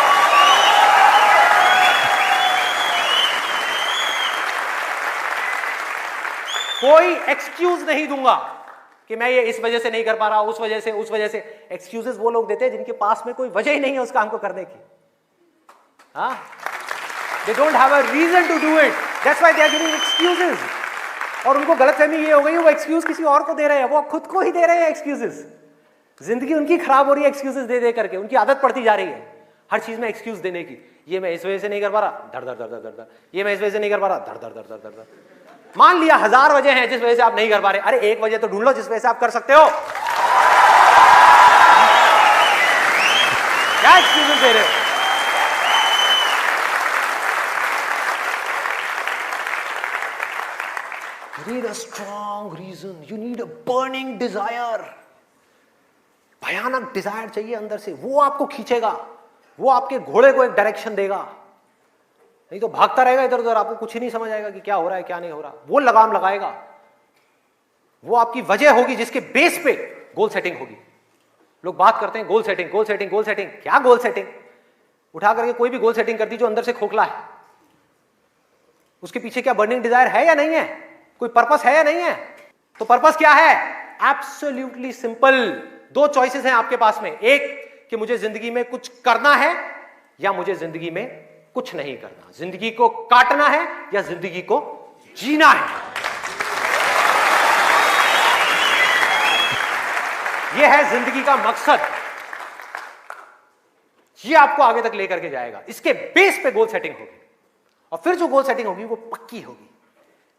कोई एक्सक्यूज नहीं दूंगा कि मैं ये इस वजह से नहीं कर पा रहा, उस वजह से, उस वजह से। एक्सक्यूजेस वो लोग देते हैं जिनके पास में कोई वजह ही नहीं है उस काम को करने की। They don't have a reason to do it. That's why they are giving excuses. और उनको गलतफहमी ये हो गई, वो एक्सक्यूज किसी और को दे रहे हैं, वो खुद को ही दे रहे हैं एक्सक्यूजेस। जिंदगी उनकी खराब हो रही है एक्सक्यूजेस दे दे करके, उनकी आदत पड़ती जा रही है हर चीज में एक्सक्यूज देने की। ये मैं इस वजह से नहीं कर पा रहा, धड़ धड़ धड़ धड़ धड़, ये मैं इस वजह से नहीं कर पा रहा, धड़ धड़ धड़ धड़ धड़। मान लिया 1000 वजह हैं जिस वजह से आप नहीं कर पा रहे, अरे एक वजह तो ढूंढ लो जिस वजह से आप कर सकते हो। क्या एक्सक्यूजेस दे रहे हो? You need a strong reason. You need a burning desire. भयानक डिजायर चाहिए अंदर से, वो आपको खींचेगा, वो आपके घोड़े को एक डायरेक्शन देगा। नहीं तो भागता रहेगा इधर उधर, आपको कुछ ही नहीं समझ आएगा कि क्या हो रहा है क्या नहीं हो रहा। वो लगाम लगाएगा, वो आपकी वजह होगी जिसके बेस पे गोल सेटिंग होगी। लोग बात करते हैं goal setting, goal setting, goal setting. क्या गोल सेटिंग? उठा करके कोई भी गोल सेटिंग कर दी जो अंदर से खोखला है, उसके पीछे क्या बर्निंग डिजायर है या नहीं है, कोई पर्पस है या नहीं है? तो पर्पस क्या है? Absolutely simple. 2 चॉइसेस हैं आपके पास में, एक कि मुझे जिंदगी में कुछ करना है या मुझे जिंदगी में कुछ नहीं करना। जिंदगी को काटना है या जिंदगी को जीना है। यह है जिंदगी का मकसद। यह आपको आगे तक लेकर के जाएगा। इसके बेस पे गोल सेटिंग होगी, और फिर जो गोल सेटिंग होगी वो पक्की होगी।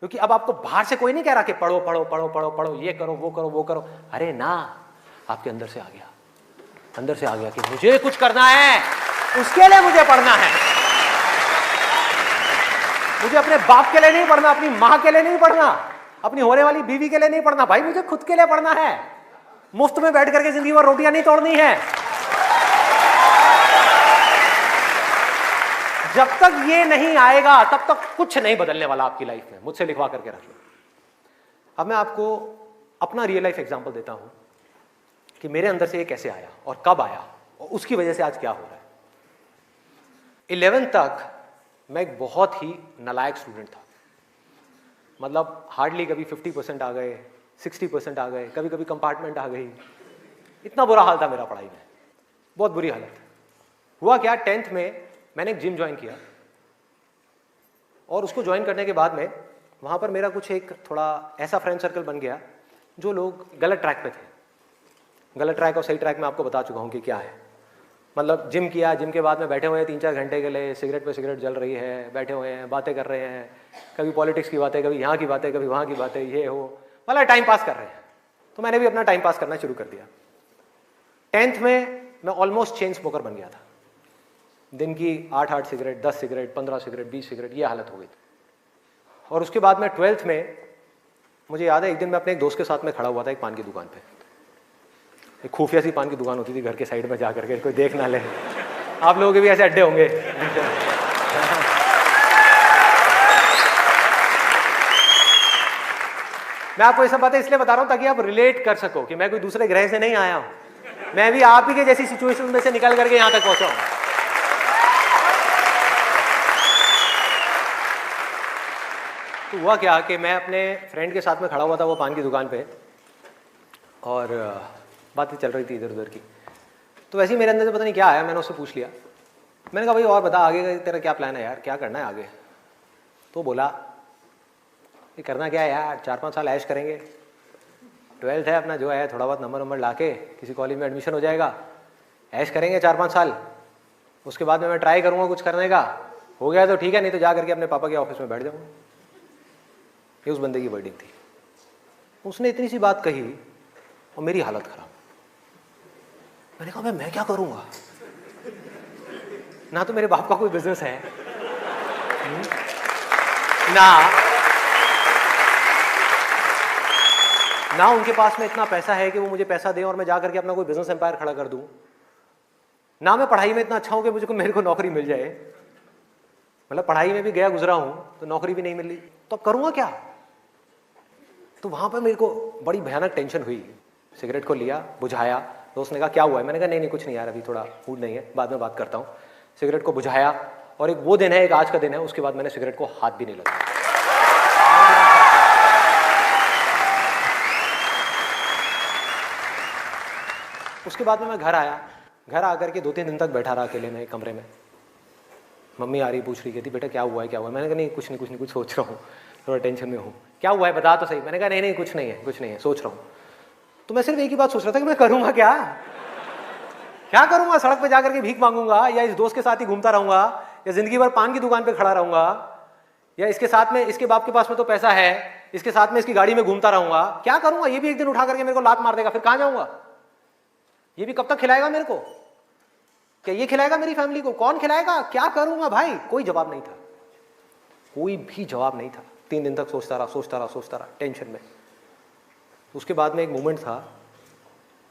क्योंकि अब आपको बाहर से कोई नहीं कह रहा कि पढ़ो पढ़ो पढ़ो पढ़ो पढ़ो, ये करो वो करो वो करो। अरे ना, आपके अंदर से आ गया, अंदर से आ गया कि मुझे कुछ करना है, उसके लिए मुझे पढ़ना है। मुझे अपने बाप के लिए नहीं पढ़ना, अपनी मां के लिए नहीं पढ़ना, अपनी होने वाली बीवी के लिए नहीं पढ़ना, भाई मुझे खुद के लिए पढ़ना है। मुफ्त में बैठ करके जिंदगी भर रोटियां नहीं तोड़नी है। जब तक ये नहीं आएगा तब तक कुछ नहीं बदलने वाला आपकी लाइफ में। मुझसे लिखवा करके रख लो। अब मैं आपको अपना रियल लाइफ एग्जांपल देता हूं कि मेरे अंदर से ये कैसे आया और कब आया और उसकी वजह से आज क्या हो रहा है। 11th तक मैं एक बहुत ही नालायक स्टूडेंट था। मतलब हार्डली कभी 50% आ गए, 60% आ गए, कभी कभी कंपार्टमेंट आ गई। इतना बुरा हाल था मेरा पढ़ाई में, बहुत बुरी हालत। हुआ क्या, 10th में मैंने एक जिम ज्वाइन किया, और उसको ज्वाइन करने के बाद में वहाँ पर मेरा कुछ एक थोड़ा ऐसा फ्रेंड सर्कल बन गया जो लोग गलत ट्रैक पे थे। गलत ट्रैक और सही ट्रैक में आपको बता चुका हूँ कि क्या है। मतलब जिम किया, जिम के बाद में बैठे हुए हैं 3-4 घंटे के लिए, सिगरेट पे सिगरेट जल रही है, बैठे हुए हैं, बातें कर रहे हैं, कभी पॉलिटिक्स की बातें, कभी यहाँ की बातें, कभी वहाँ की बातें, ये हो, मतलब टाइम पास कर रहे हैं। तो मैंने भी अपना टाइम पास करना शुरू कर दिया। 10th में मैं ऑलमोस्ट चेन स्मोकर बन गया था। दिन की 8-8 सिगरेट, 10 सिगरेट, 15 सिगरेट, 20 सिगरेट, ये हालत हो गई। और उसके बाद में 12th में मुझे याद है, एक दिन मैं अपने एक दोस्त के साथ में खड़ा हुआ था एक पान की दुकान पे। एक खुफिया सी पान की दुकान होती थी घर के साइड में, जा करके कोई देख ना ले। आप लोगों के भी ऐसे अड्डे होंगे। मैं आपको ये सब बातें इसलिए बता रहा हूं ताकि आप रिलेट कर सको कि मैं कोई दूसरे ग्रह से नहीं आया हूं। मैं भी आप ही के जैसी सिचुएशन में से निकल करके यहां तक पहुंचा हूं। तो हुआ क्या कि मैं अपने फ्रेंड के साथ में खड़ा हुआ था वो पान की दुकान पे, और बातें चल रही थी इधर उधर की। तो वैसे ही मेरे अंदर से पता नहीं क्या आया, मैंने उससे पूछ लिया, मैंने कहा भाई और बता आगे का तेरा क्या प्लान है यार, क्या करना है आगे। तो बोला ये करना क्या है यार, 4-5 साल ऐश करेंगे, 12th है अपना जो है, थोड़ा बहुत नंबर ला के किसी कॉलेज में एडमिशन हो जाएगा, ऐश करेंगे 4-5 साल, उसके बाद में मैं ट्राई करूँगा कुछ करने का, हो गया तो ठीक है, नहीं तो जा करके अपने पापा के ऑफिस में बैठ जाऊँगा। ये उस बंदे की वर्डिंग थी। उसने इतनी सी बात कही और मेरी हालत खराब। मैंने कहा भाई मैं क्या करूँगा, ना तो मेरे बाप का कोई बिजनेस है, ना उनके पास में इतना पैसा है कि वो मुझे पैसा दें और मैं जाकर के अपना कोई बिजनेस एम्पायर खड़ा कर दूं, ना मैं पढ़ाई में इतना अच्छा हूं कि मुझे मेरे को नौकरी मिल जाए, मतलब पढ़ाई में भी गया गुजरा हूं तो नौकरी भी नहीं मिली, तो अब करूंगा क्या। तो वहां पर मेरे को बड़ी भयानक टेंशन हुई। सिगरेट को लिया, बुझाया, तो उसने कहा क्या हुआ है, मैंने कहा नहीं कुछ नहीं यार, अभी थोड़ा मूड नहीं है, बाद में बात करता हूँ। सिगरेट को बुझाया, और एक वो दिन है, एक आज का दिन है, उसके बाद मैंने सिगरेट को हाथ भी नहीं लगाया। उसके बाद में मैं घर आया, घर आकर के 2-3 दिन तक बैठा रहा अकेले में कमरे में। मम्मी आ रही, पूछ रही, कहती बेटा क्या हुआ है क्या हुआ है। मैंने कहा नहीं कुछ नहीं कुछ सोच रहा हूँ, थोड़ा टेंशन में हूँ। क्या हुआ है बता तो सही। मैंने कहा नहीं कुछ नहीं है सोच रहा हूँ। तो मैं सिर्फ एक ही बात सोच रहा था कि मैं करूँगा क्या करूँगा, सड़क पे जाकर के भीख मांगूंगा, या इस दोस्त के साथ ही घूमता रहूंगा, या जिंदगी भर पान की दुकान पे खड़ा रहूंगा, या इसके साथ में, इसके बाप के पास में तो पैसा है, इसके साथ में इसकी गाड़ी में घूमता रहूंगा, क्या करूंगा। ये भी एक दिन उठा करके मेरे को लात मार देगा, फिर कहां जाऊंगा। ये भी कब तक खिलाएगा मेरे को, क्या ये खिलाएगा मेरी फैमिली को, कौन खिलाएगा, क्या करूंगा भाई। कोई जवाब नहीं था, कोई भी जवाब नहीं था। 3 दिन तक सोचता रहा टेंशन में। उसके बाद में एक मोमेंट था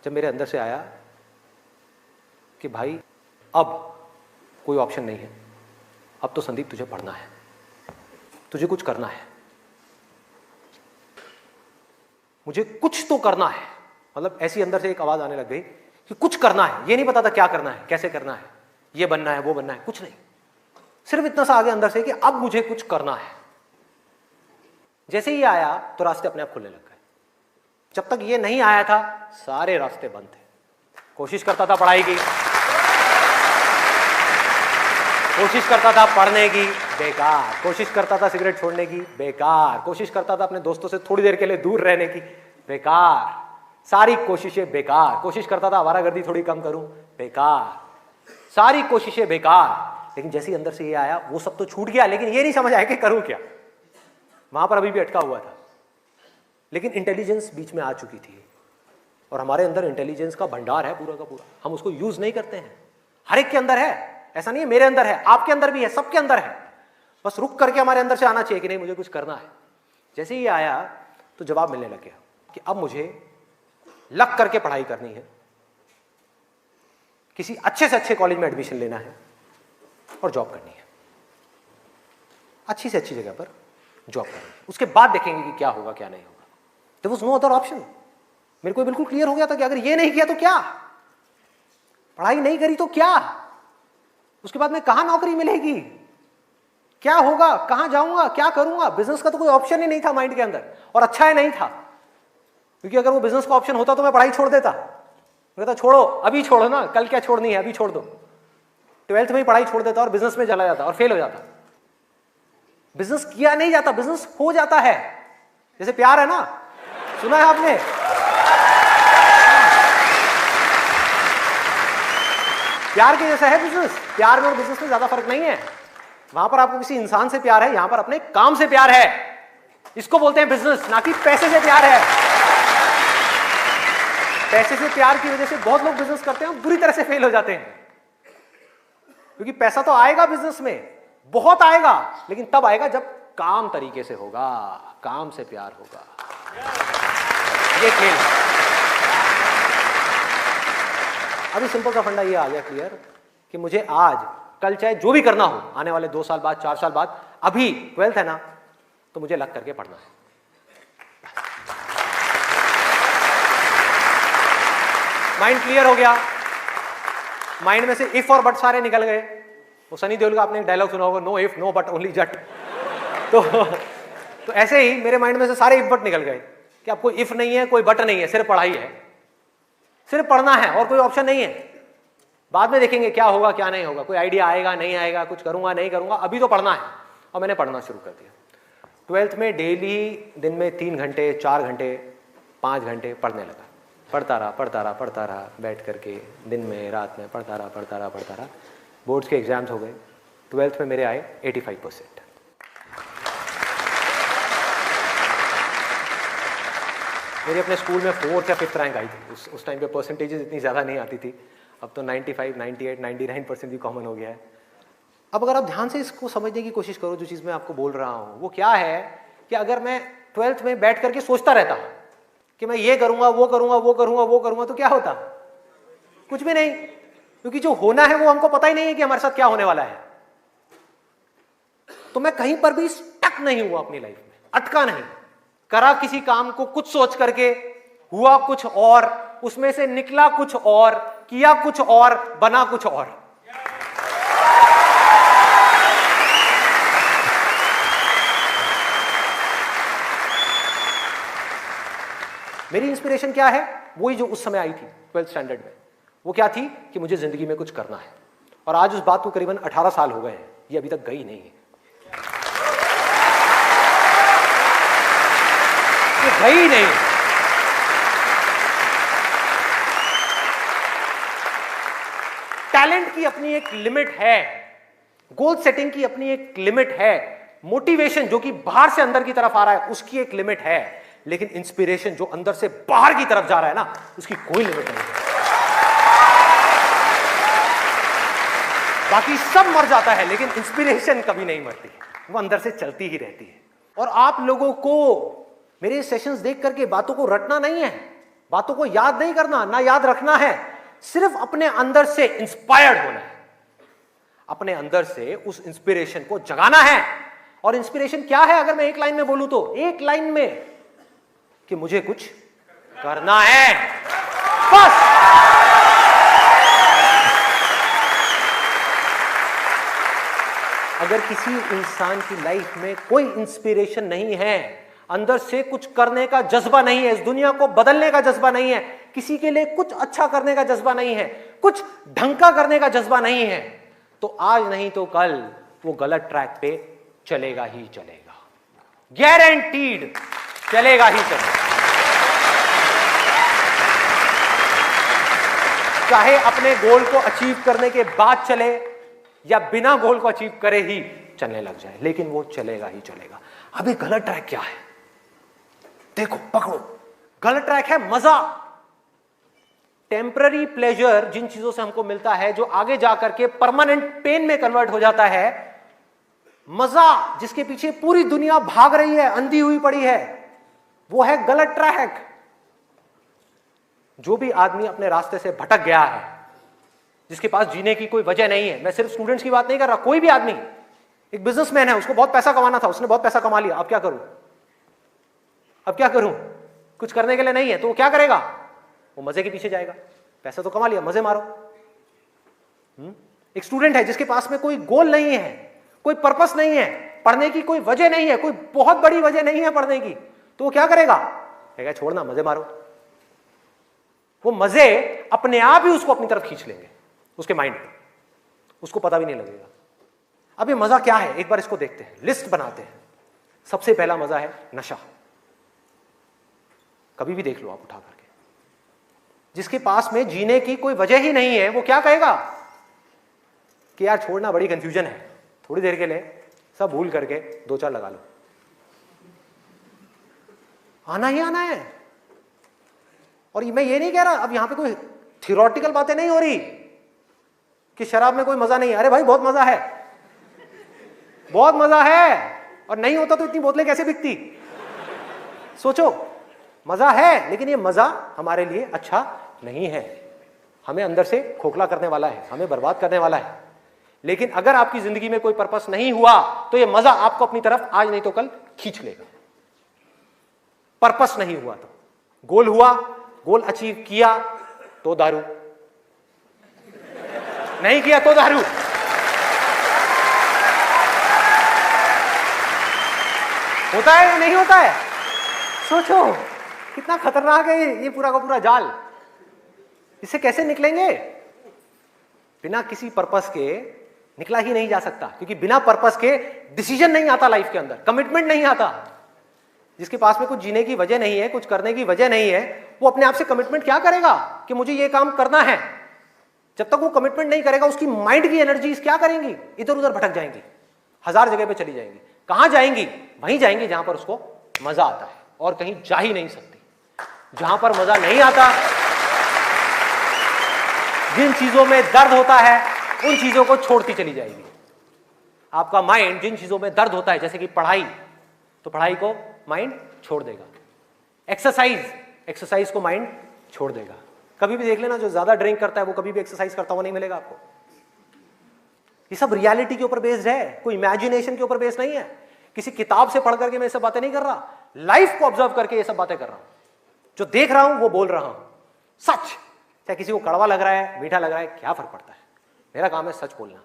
जब मेरे अंदर से आया कि भाई अब कोई ऑप्शन नहीं है, अब तो संदीप तुझे पढ़ना है, तुझे कुछ करना है, मुझे कुछ तो करना है। मतलब ऐसी अंदर से एक आवाज आने लग गई कि कुछ करना है। ये नहीं पता था क्या करना है, कैसे करना है, ये बनना है वो बनना है, कुछ नहीं, सिर्फ इतना सा आगे अंदर से कि अब मुझे कुछ करना है। जैसे ही आया तो रास्ते अपने आप खुलने लग गए। जब तक ये नहीं आया था सारे रास्ते बंद थे। कोशिश करता था पढ़ाई की, कोशिश करता था पढ़ने की, बेकार। कोशिश करता था सिगरेट छोड़ने की, बेकार। कोशिश करता था अपने दोस्तों से थोड़ी देर के लिए दूर रहने की, बेकार। सारी कोशिशें बेकार। कोशिश करता था आवारागर्दी थोड़ी कम करूं, बेकार। सारी कोशिशें बेकार। लेकिन जैसे ही अंदर से ये आया वो सब तो छूट गया, लेकिन ये नहीं समझ आया कि करूं क्या। वहां पर अभी भी अटका हुआ था, लेकिन इंटेलिजेंस बीच में आ चुकी थी। और हमारे अंदर इंटेलिजेंस का भंडार है पूरा का पूरा, हम उसको यूज नहीं करते हैं। हर एक के अंदर है, ऐसा नहीं है मेरे अंदर है, आपके अंदर भी है, सबके अंदर है। बस रुक करके हमारे अंदर से आना चाहिए कि नहीं मुझे कुछ करना है। जैसे ही आया तो जवाब मिलने लग गया कि अब मुझे लग करके पढ़ाई करनी है, किसी अच्छे से अच्छे कॉलेज में एडमिशन लेना है और जॉब करनी है, अच्छी से अच्छी जगह पर जॉब करनी है। उसके बाद देखेंगे कि क्या होगा क्या नहीं होगा। There was no other option. मेरे को बिल्कुल क्लियर हो गया था कि अगर ये नहीं किया तो क्या, पढ़ाई नहीं करी तो क्या, उसके बाद में कहां नौकरी मिलेगी, क्या होगा, कहां जाऊंगा, क्या करूंगा। बिजनेस का तो कोई ऑप्शन ही नहीं था माइंड के अंदर, और अच्छा है नहीं था, क्योंकि अगर वो बिजनेस का ऑप्शन होता तो मैं पढ़ाई छोड़ देता। मैं कहता छोड़ो, अभी छोड़ो ना, कल क्या छोड़नी है, अभी छोड़ दो। 12th में ही पढ़ाई छोड़ देता और बिजनेस में चला जाता और फेल हो जाता। बिजनेस किया नहीं जाता, बिजनेस हो जाता है। जैसे प्यार है ना, सुना है आपने, प्यार के जैसा है बिजनेस। प्यार में और बिजनेस में ज्यादा फर्क नहीं है। वहां पर आपको किसी इंसान से प्यार है, यहां पर अपने काम से प्यार है। इसको बोलते हैं बिजनेस, ना कि पैसे से प्यार है। पैसे से प्यार की वजह से बहुत लोग बिजनेस करते हैं और बुरी तरह से फेल हो जाते हैं, क्योंकि पैसा तो आएगा बिजनेस में, बहुत आएगा, लेकिन तब आएगा जब काम तरीके से होगा, काम से प्यार होगा। ये खेल है। अभी सिंपल सा फंडा ये आ गया क्लियर कि मुझे आज कल चाहे जो भी करना हो, आने वाले 2 साल बाद 4 साल बाद, अभी 12th है ना तो मुझे लग करके पढ़ना है। माइंड क्लियर हो गया, माइंड में से इफ और बट सारे निकल गए। वो सनी देओल का आपने एक डायलॉग सुना होगा, no if no but only Jat. तो ऐसे ही मेरे माइंड में से सारे इफ बट निकल गए कि आपको इफ नहीं है, कोई बट नहीं है, सिर्फ पढ़ाई है, सिर्फ पढ़ना है और कोई ऑप्शन नहीं है। बाद में देखेंगे क्या होगा क्या नहीं होगा, कोई आइडिया आएगा नहीं आएगा, कुछ करूंगा नहीं करूंगा, अभी तो पढ़ना है। और मैंने पढ़ना शुरू कर दिया। 12th में डेली दिन में 3 घंटे 4 घंटे 5 घंटे पढ़ने लगा। पढ़ता रहा बैठ करके, दिन में रात में पढ़ता रहा। बोर्ड्स के एग्जाम्स हो गए। 12th में मेरे आए 85%। मेरे अपने स्कूल में 4th या 5th रैंक आई थी। उस टाइम पे परसेंटेजेस इतनी ज़्यादा नहीं आती थी। अब तो 95, 98, 99% भी कॉमन हो गया है। अब अगर आप ध्यान से इसको समझने की कोशिश करो, जो चीज़ मैं आपको बोल रहा हूँ वो क्या है कि अगर मैं 12th में बैठ करके सोचता रहता कि मैं ये करूँगा वो करूँगा तो क्या होता? कुछ भी नहीं, क्योंकि जो होना है वो हमको पता ही नहीं है कि हमारे साथ क्या होने वाला है। तो मैं कहीं पर भी स्टक नहीं हुआ अपनी लाइफ में, अटका नहीं, करा किसी काम को कुछ सोच करके, हुआ कुछ और, उसमें से निकला कुछ और, किया कुछ और, बना कुछ और। मेरी इंस्पिरेशन क्या है? वही जो उस समय आई थी 12th स्टैंडर्ड में। वो क्या थी कि मुझे जिंदगी में कुछ करना है। और आज उस बात को करीबन 18 साल हो गए हैं, ये अभी तक गई नहीं है, ये गई नहीं। टैलेंट की अपनी एक लिमिट है, गोल सेटिंग की अपनी एक लिमिट है, मोटिवेशन जो कि बाहर से अंदर की तरफ आ रहा है उसकी एक लिमिट है, लेकिन इंस्पिरेशन जो अंदर से बाहर की तरफ जा रहा है ना, उसकी कोई लिमिट नहीं है। बाकी सब मर जाता है लेकिन इंस्पिरेशन कभी नहीं मरती, वो अंदर से चलती ही रहती है। और आप लोगों को मेरे सेशंस देख करके बातों को रटना नहीं है, बातों को याद नहीं करना, ना याद रखना है, सिर्फ अपने अंदर से इंस्पायर्ड होना है, अपने अंदर से उस इंस्पिरेशन को जगाना है। और इंस्पिरेशन क्या है अगर मैं एक लाइन में बोलूं तो, एक लाइन में कि मुझे कुछ करना है, बस। अगर किसी इंसान की लाइफ में कोई इंस्पिरेशन नहीं है, अंदर से कुछ करने का जज्बा नहीं है, इस दुनिया को बदलने का जज्बा नहीं है, किसी के लिए कुछ अच्छा करने का जज्बा नहीं है, कुछ ढंग का करने का जज्बा नहीं है, तो आज नहीं तो कल वो गलत ट्रैक पे चलेगा ही चलेगा, गारंटीड चलेगा ही चलेगा। चाहे अपने गोल को अचीव करने के बाद चले या बिना गोल को अचीव करे ही चलने लग जाए, लेकिन वो चलेगा ही चलेगा। अभी गलत ट्रैक क्या है? देखो, पकड़ो, गलत ट्रैक है मजा, टेम्पररी प्लेजर, जिन चीजों से हमको मिलता है जो आगे जाकर के परमानेंट पेन में कन्वर्ट हो जाता है, मजा जिसके पीछे पूरी दुनिया भाग रही है, अंधी हुई पड़ी है, वो है गलत ट्रैक। जो भी आदमी अपने रास्ते से भटक गया है, जिसके पास जीने की कोई वजह नहीं है, मैं सिर्फ स्टूडेंट्स की बात नहीं कर रहा, कोई भी आदमी, एक बिजनेसमैन है, उसको बहुत पैसा कमाना था, उसने बहुत पैसा कमा लिया, अब क्या करूं, अब क्या करूं, कुछ करने के लिए नहीं है, तो वो क्या करेगा? वो मजे के पीछे जाएगा। पैसा तो कमा लिया, मजे मारो। एक स्टूडेंट है जिसके पास में कोई गोल नहीं है, कोई पर्पस नहीं है, पढ़ने की कोई वजह नहीं है, कोई बहुत बड़ी वजह नहीं है पढ़ने की, तो वो क्या करेगा? कहेगा छोड़ना, मजे मारो। वो मजे अपने आप ही उसको अपनी तरफ खींच लेंगे, उसके माइंड में, उसको पता भी नहीं लगेगा। अब ये मजा क्या है, एक बार इसको देखते हैं, लिस्ट बनाते हैं। सबसे पहला मजा है नशा। कभी भी देख लो आप उठा करके, जिसके पास में जीने की कोई वजह ही नहीं है, वो क्या कहेगा कि यार छोड़ना, बड़ी कंफ्यूजन है, थोड़ी देर के लिए सब भूल करके 2-4 लगा लो। आना ही आना है। और मैं ये नहीं कह रहा, अब यहां पे कोई थियोरेटिकल बातें नहीं हो रही कि शराब में कोई मजा नहीं है। अरे भाई बहुत मजा है, बहुत मजा है, और नहीं होता तो इतनी बोतलें कैसे बिकती? सोचो, मजा है, लेकिन ये मजा हमारे लिए अच्छा नहीं है, हमें अंदर से खोखला करने वाला है, हमें बर्बाद करने वाला है। लेकिन अगर आपकी जिंदगी में कोई पर्पस नहीं हुआ तो ये मजा आपको अपनी तरफ आज नहीं तो कल खींच लेगा। पर्पस नहीं हुआ तो गोल हुआ, गोल अचीव किया, तो दारू, नहीं किया तो दारू। होता है या नहीं होता है? सोचो कितना खतरनाक है ये पूरा का पूरा जाल। इससे कैसे निकलेंगे? बिना किसी पर्पस के निकला ही नहीं जा सकता, क्योंकि बिना पर्पस के डिसीजन नहीं आता लाइफ के अंदर, कमिटमेंट नहीं आता। जिसके पास में कुछ जीने की वजह नहीं है, कुछ करने की वजह नहीं है, वो अपने आप से कमिटमेंट क्या करेगा कि मुझे ये काम करना है? जब तक वो कमिटमेंट नहीं करेगा, उसकी माइंड की एनर्जीज क्या करेंगी? इधर उधर भटक जाएंगी, हजार जगह पे चली जाएंगी। कहां जाएंगी? वहीं जाएंगी जहां पर उसको मजा आता है, और कहीं जा ही नहीं सकती। जहां पर मजा नहीं आता, जिन चीजों में दर्द होता है, उन चीजों को छोड़ती चली जाएगी। आपका माइंड जिन चीजों में दर्द होता है, जैसे कि पढ़ाई, तो पढ़ाई को माइंड छोड़ देगा। एक्सरसाइज को माइंड छोड़ देगा। कभी भी देख लेना, जो ज्यादा ड्रिंक करता है वो कभी भी एक्सरसाइज करता हुआ नहीं मिलेगा आपको। ये सब रियलिटी के ऊपर बेस्ड है, कोई इमेजिनेशन के ऊपर बेस्ड नहीं है। किसी किताब से पढ़ करके मैं ये सब बातें नहीं कर रहा, लाइफ को ऑब्जर्व करके ये सब बातें कर रहा हूं। जो देख रहा हूं वो बोल रहा हूं, सच। चाहे किसी को कड़वा लग रहा है, मीठा लग रहा है, क्या फर्क पड़ता है? मेरा काम है सच बोलना।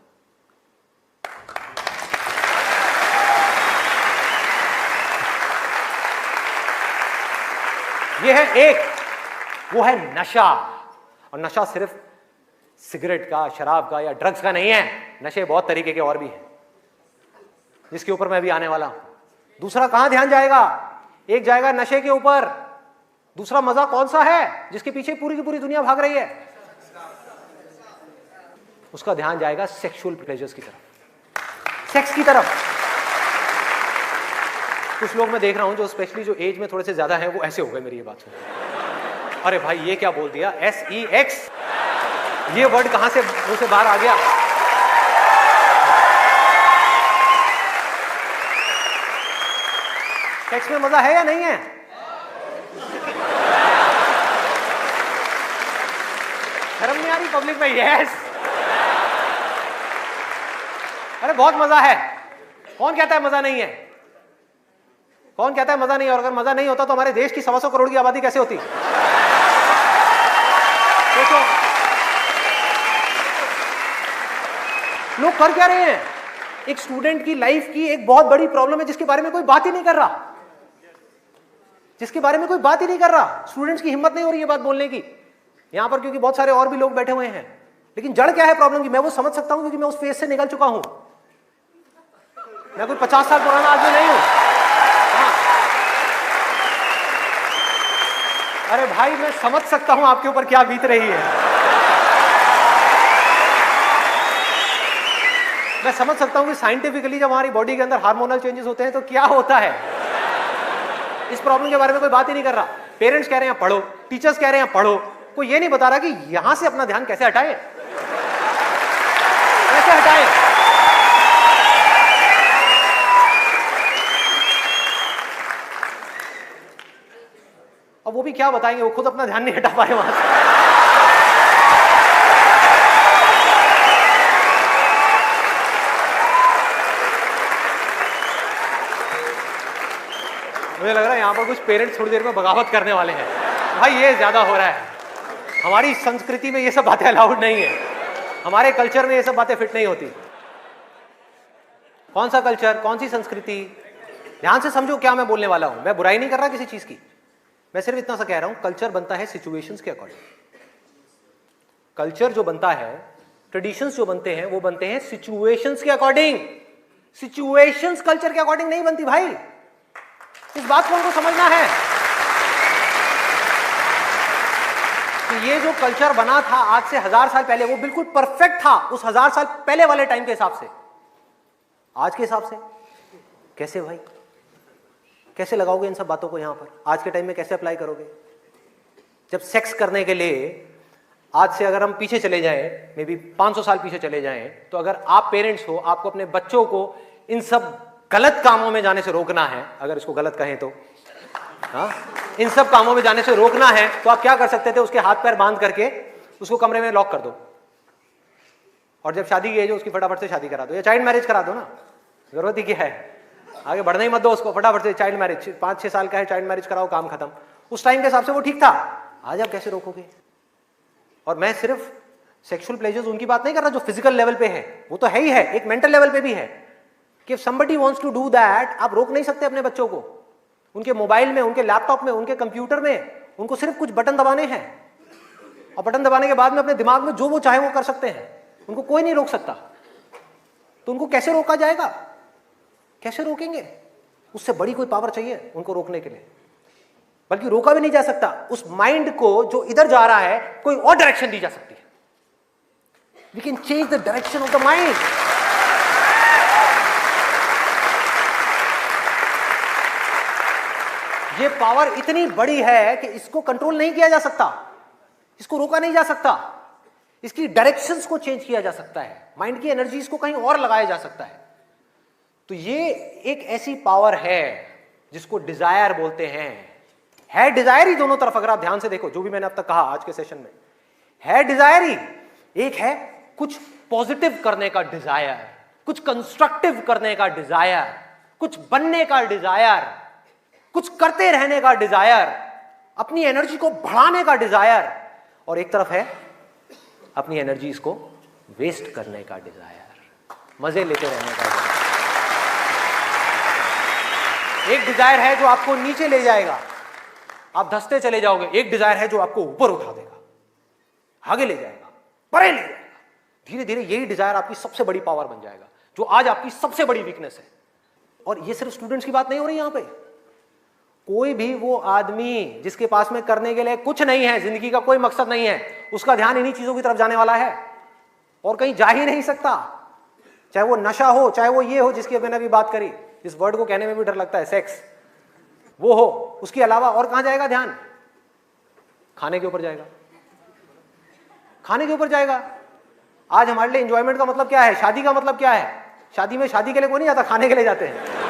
ये है एक, वो है नशा। और नशा सिर्फ सिगरेट का, शराब का या ड्रग्स का नहीं है। नशे बहुत तरीके के और भी हैं, जिसके ऊपर मैं भी आने वाला हूं। दूसरा कहां ध्यान जाएगा? एक जाएगा नशे के ऊपर, दूसरा मजा कौन सा है जिसके पीछे पूरी की पूरी दुनिया भाग रही है? उसका ध्यान जाएगा सेक्सुअल प्लेजर्स की तरफ, सेक्स की तरफ। कुछ लोग मैं देख रहा हूं जो स्पेशली जो एज में थोड़े से ज्यादा है, वो ऐसे हो गए मेरी ये बात सुन। अरे भाई ये क्या बोल दिया? SEX, ये वर्ड कहां से मुंह से बाहर आ गया? सेक्स में मजा है या नहीं है? शर्म नहीं आ रही पब्लिक में? यस, अरे बहुत मजा है। कौन कहता है मजा नहीं है? कौन कहता है मजा नहीं है? और अगर मजा नहीं होता तो हमारे देश की 125 करोड़ की आबादी कैसे होती? सोचो, लोग कर क्या रहे हैं? एक स्टूडेंट की लाइफ की एक बहुत बड़ी प्रॉब्लम है जिसके बारे में कोई बात ही नहीं कर रहा, जिसके बारे में कोई बात ही नहीं कर रहा। स्टूडेंट्स की हिम्मत नहीं हो रही है बात बोलने की यहां पर, क्योंकि बहुत सारे और भी लोग बैठे हुए हैं। लेकिन जड़ क्या है प्रॉब्लम की? मैं वो समझ सकता हूं, क्योंकि मैं उस फेज से निकल चुका हूं। मैं कोई 50 साल पुराना आदमी नहीं हूं। हाँ। अरे भाई मैं समझ सकता हूं आपके ऊपर क्या बीत रही है। मैं समझ सकता हूं कि साइंटिफिकली जब हमारी बॉडी के अंदर हार्मोनल चेंजेस होते हैं तो क्या होता है। इस प्रॉब्लम के बारे में कोई बात ही नहीं कर रहा। पेरेंट्स कह रहे हैं पढ़ो, टीचर्स कह रहे हैं पढ़ो, कोई ये नहीं बता रहा कि यहां से अपना ध्यान कैसे हटाए, कैसे हटाए। अब वो भी क्या बताएंगे, वो खुद अपना ध्यान नहीं हटा पाए वहां से। मुझे लग रहा है यहां पर कुछ पेरेंट्स थोड़ी देर में बगावत करने वाले हैं। भाई ये ज्यादा हो रहा है। हमारी संस्कृति में ये सब बातें अलाउड नहीं है, हमारे कल्चर में ये सब बातें फिट नहीं होती। कौन सा कल्चर, कौन सी संस्कृति? ध्यान से समझो क्या मैं बोलने वाला हूं। मैं बुराई नहीं कर रहा किसी चीज की, मैं सिर्फ इतना सा कह रहा हूं, कल्चर बनता है सिचुएशंस के अकॉर्डिंग। कल्चर जो बनता है, ट्रेडिशंस जो बनते हैं, वो बनते हैं सिचुएशंस के अकॉर्डिंग। सिचुएशंस कल्चर के अकॉर्डिंग नहीं बनती भाई। इस बात को हमको समझना है कि ये जो कल्चर बना था आज से 1000 साल पहले, वो बिल्कुल परफेक्ट था उस 1000 साल पहले वाले टाइम के हिसाब से। आज के हिसाब से कैसे भाई? कैसे लगाओगे इन सब बातों को यहां पर? आज के टाइम में कैसे अप्लाई करोगे? जब सेक्स करने के लिए आज से अगर हम पीछे चले जाएं, मे बी 500 साल पीछे चले जाएं, तो अगर आप पेरेंट्स हो, आपको अपने बच्चों को इन सब गलत कामों में जाने से रोकना है, अगर इसको गलत कहें तो, हाँ, इन सब कामों में जाने से रोकना है, तो आप क्या कर सकते थे? उसके हाथ पैर बांध करके उसको कमरे में लॉक कर दो, और जब शादी की एज हो उसकी फटाफट से शादी करा दो, या चाइल्ड मैरिज करा दो ना। जरूरत ही क्या है, आगे बढ़ना ही मत दो उसको, फटाफट से चाइल्ड मैरिज। 5-6 साल का है, चाइल्ड मैरिज कराओ, काम खत्म। उस टाइम के हिसाब से वो ठीक था। आज आप कैसे रोकोगे? और मैं सिर्फ सेक्सुअल प्लेजर्स उनकी बात नहीं कर रहा जो फिजिकल लेवल पे है, वो तो है ही है, एक मेंटल लेवल पे भी है कि somebody wants to do that, आप रोक नहीं सकते अपने बच्चों को। उनके मोबाइल में, उनके लैपटॉप में, उनके कंप्यूटर में उनको सिर्फ कुछ बटन दबाने हैं और बटन दबाने के बाद में अपने दिमाग में जो वो चाहे वो कर सकते हैं, उनको कोई नहीं रोक सकता। तो उनको कैसे रोका जाएगा? कैसे रोकेंगे? उससे बड़ी कोई पावर चाहिए उनको रोकने के लिए, बल्कि रोका भी नहीं जा सकता। उस माइंड को जो इधर जा रहा है कोई और डायरेक्शन दी जा सकती है। We can change the direction of the mind. ये पावर इतनी बड़ी है कि इसको कंट्रोल नहीं किया जा सकता, इसको रोका नहीं जा सकता। इसकी डायरेक्शंस को चेंज किया जा सकता है, माइंड की एनर्जीज को कहीं और लगाया जा सकता है। तो ये एक ऐसी पावर है जिसको डिजायर बोलते हैं। है डिजायर ही दोनों तरफ, अगर आप ध्यान से देखो जो भी मैंने अब तक कहा आज के सेशन में, है डिजायर ही। एक है कुछ पॉजिटिव करने का डिजायर, कुछ कंस्ट्रक्टिव करने का डिजायर, कुछ बनने का डिजायर, कुछ करते रहने का डिजायर, अपनी एनर्जी को बढ़ाने का डिजायर। और एक तरफ है अपनी एनर्जी को वेस्ट करने का डिजायर, मजे लेते रहने का डिजायर। एक डिजायर है जो आपको नीचे ले जाएगा, आप धंसते चले जाओगे। एक डिजायर है जो आपको ऊपर उठा देगा, आगे ले जाएगा, परे ले जाएगा। धीरे धीरे यही डिजायर आपकी सबसे बड़ी पावर बन जाएगा, जो आज आपकी सबसे बड़ी वीकनेस है। और ये सिर्फ स्टूडेंट्स की बात नहीं हो रही यहां पे। कोई भी वो आदमी जिसके पास में करने के लिए कुछ नहीं है, जिंदगी का कोई मकसद नहीं है, उसका ध्यान इन्हीं चीजों की तरफ जाने वाला है और कहीं जा ही नहीं सकता। चाहे वो नशा हो, चाहे वो ये हो जिसकी मैंने अभी बात करी, इस वर्ड को कहने में भी डर लगता है, सेक्स, वो हो, उसके अलावा और कहां जाएगा ध्यान? खाने के ऊपर जाएगा, खाने के ऊपर जाएगा। आज हमारे लिए एंजॉयमेंट का मतलब क्या है? शादी का मतलब क्या है? शादी में शादी के लिए कोई नहीं जाता, खाने के लिए जाते हैं।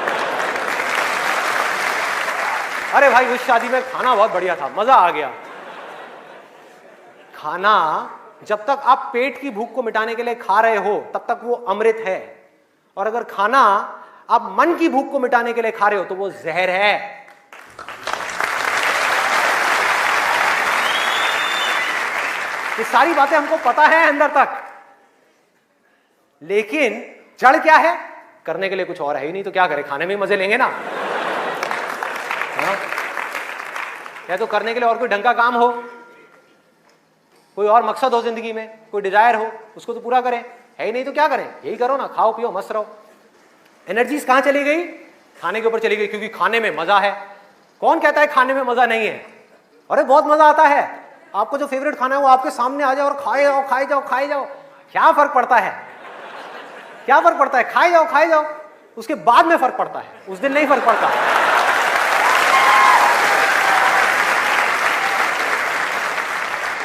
अरे भाई उस शादी में खाना बहुत बढ़िया था, मजा आ गया। खाना जब तक आप पेट की भूख को मिटाने के लिए खा रहे हो तब तक वो अमृत है, और अगर खाना आप मन की भूख को मिटाने के लिए खा रहे हो तो वो जहर है। ये सारी बातें हमको पता है अंदर तक, लेकिन जड़ क्या है? करने के लिए कुछ और है ही नहीं, तो क्या करें? खाने में ही मजे लेंगे ना। या तो करने के लिए और कोई ढंग का काम हो, कोई और मकसद हो जिंदगी में, कोई डिजायर हो, उसको तो पूरा करें। है ही नहीं तो क्या करें? यही करो ना, खाओ पियो मस्त रहो। एनर्जीज कहां चली गई? खाने के ऊपर चली गई, क्योंकि खाने में मजा है। कौन कहता है खाने में मजा नहीं है? अरे बहुत मजा आता है। आपको जो फेवरेट खाना है वो आपके सामने आ जाओ और खाए जाओ, खाए जाओ, खाए जाओ। क्या फर्क पड़ता है? क्या फर्क पड़ता है? खाए जाओ, खाए जाओ। उसके बाद में फर्क पड़ता है, उस दिन नहीं फर्क पड़ता।